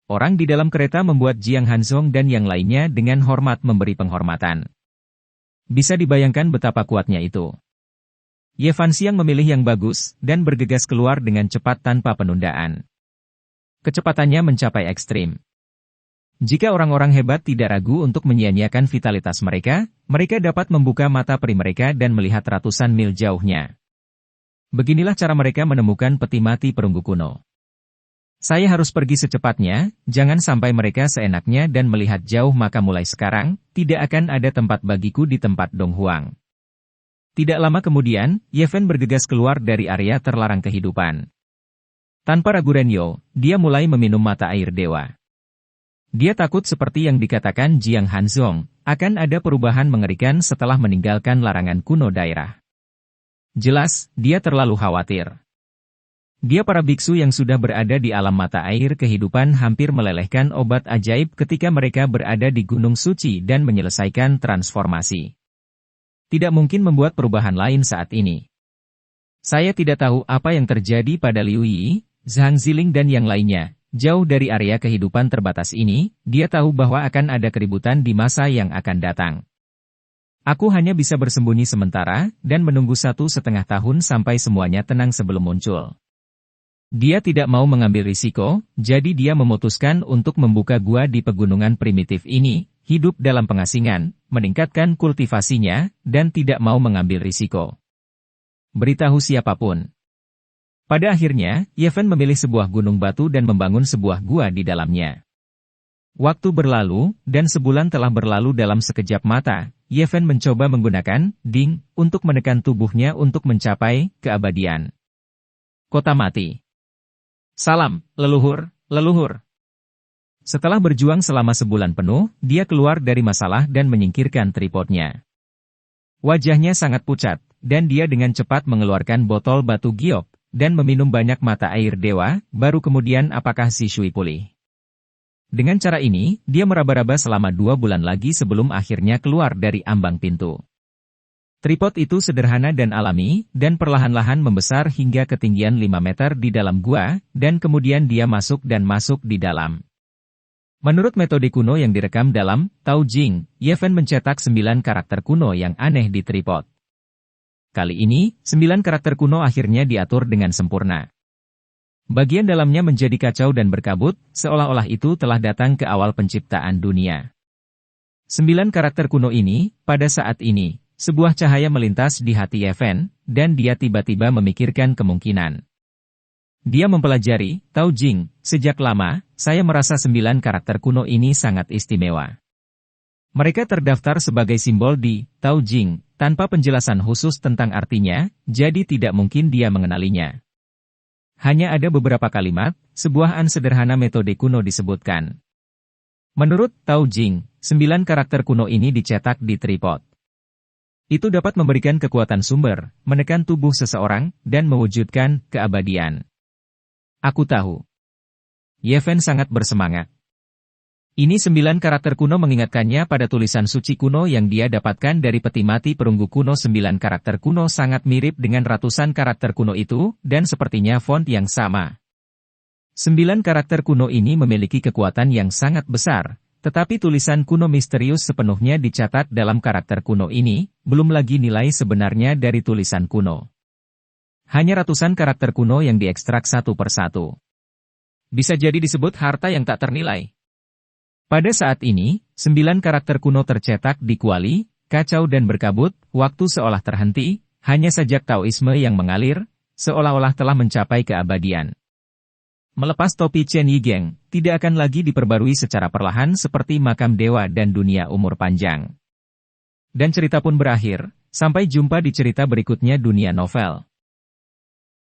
Orang di dalam kereta membuat Jiang Hansong dan yang lainnya dengan hormat memberi penghormatan. Bisa dibayangkan betapa kuatnya itu. Ye Fanxiang memilih yang bagus, dan bergegas keluar dengan cepat tanpa penundaan. Kecepatannya mencapai ekstrim. Jika orang-orang hebat tidak ragu untuk menyia-nyiakan vitalitas mereka, mereka dapat membuka mata peri mereka dan melihat ratusan mil jauhnya. Beginilah cara mereka menemukan peti mati perunggu kuno. Saya harus pergi secepatnya, jangan sampai mereka seenaknya dan melihat jauh, maka mulai sekarang, tidak akan ada tempat bagiku di tempat Dong Huang. Tidak lama kemudian, Yeven bergegas keluar dari area terlarang kehidupan. Tanpa ragu Renyo, dia mulai meminum mata air dewa. Dia takut seperti yang dikatakan Jiang Hanzong, akan ada perubahan mengerikan setelah meninggalkan larangan kuno daerah. Jelas, dia terlalu khawatir. Dia para biksu yang sudah berada di alam mata air kehidupan hampir melelehkan obat ajaib ketika mereka berada di Gunung Suci dan menyelesaikan transformasi. Tidak mungkin membuat perubahan lain saat ini. Saya tidak tahu apa yang terjadi pada Liu Yi, Zhang Ziling dan yang lainnya. Jauh dari area kehidupan terbatas ini, dia tahu bahwa akan ada keributan di masa yang akan datang. Aku hanya bisa bersembunyi sementara, dan menunggu 1,5 tahun sampai semuanya tenang sebelum muncul. Dia tidak mau mengambil risiko, jadi dia memutuskan untuk membuka gua di pegunungan primitif ini, hidup dalam pengasingan, meningkatkan kultivasinya, dan tidak mau mengambil risiko. Beritahu siapapun. Pada akhirnya, Yeven memilih sebuah gunung batu dan membangun sebuah gua di dalamnya. Waktu berlalu, dan sebulan telah berlalu dalam sekejap mata, Yeven mencoba menggunakan Ding untuk menekan tubuhnya untuk mencapai keabadian. Kota mati. Salam, leluhur, leluhur. Setelah berjuang selama sebulan penuh, dia keluar dari masalah dan menyingkirkan tripodnya. Wajahnya sangat pucat, dan dia dengan cepat mengeluarkan botol batu giok, dan meminum banyak mata air dewa, baru kemudian apakah si Shui pulih. Dengan cara ini, dia meraba-raba selama 2 bulan lagi sebelum akhirnya keluar dari ambang pintu. Tripod itu sederhana dan alami, dan perlahan-lahan membesar hingga ketinggian 5 meter di dalam gua, dan kemudian dia masuk di dalam. Menurut metode kuno yang direkam dalam Tao Jing, Yeven mencetak 9 karakter kuno yang aneh di tripod. Kali ini, 9 karakter kuno akhirnya diatur dengan sempurna. Bagian dalamnya menjadi kacau dan berkabut, seolah-olah itu telah datang ke awal penciptaan dunia. 9 karakter kuno ini, pada saat ini, sebuah cahaya melintas di hati Yeven, dan dia tiba-tiba memikirkan kemungkinan. Dia mempelajari Tao Jing. Sejak lama, saya merasa 9 karakter kuno ini sangat istimewa. Mereka terdaftar sebagai simbol di Tao Jing, tanpa penjelasan khusus tentang artinya, jadi tidak mungkin dia mengenalinya. Hanya ada beberapa kalimat, sebuah sederhana metode kuno disebutkan. Menurut Tao Jing, 9 karakter kuno ini dicetak di tripod. Itu dapat memberikan kekuatan sumber, menekan tubuh seseorang, dan mewujudkan keabadian. Aku tahu. Yeven sangat bersemangat. Ini 9 karakter kuno mengingatkannya pada tulisan suci kuno yang dia dapatkan dari peti mati perunggu kuno. 9 karakter kuno sangat mirip dengan ratusan karakter kuno itu, dan sepertinya font yang sama. 9 karakter kuno ini memiliki kekuatan yang sangat besar, tetapi tulisan kuno misterius sepenuhnya dicatat dalam karakter kuno ini, belum lagi nilai sebenarnya dari tulisan kuno. Hanya ratusan karakter kuno yang diekstrak satu persatu. Bisa jadi disebut harta yang tak ternilai. Pada saat ini, 9 karakter kuno tercetak di kuali, kacau dan berkabut, waktu seolah terhenti, hanya sajak Taoisme yang mengalir, seolah-olah telah mencapai keabadian. Melepas topi Chen Yigeng, tidak akan lagi diperbarui secara perlahan seperti makam dewa dan dunia umur panjang. Dan cerita pun berakhir, sampai jumpa di cerita berikutnya dunia novel.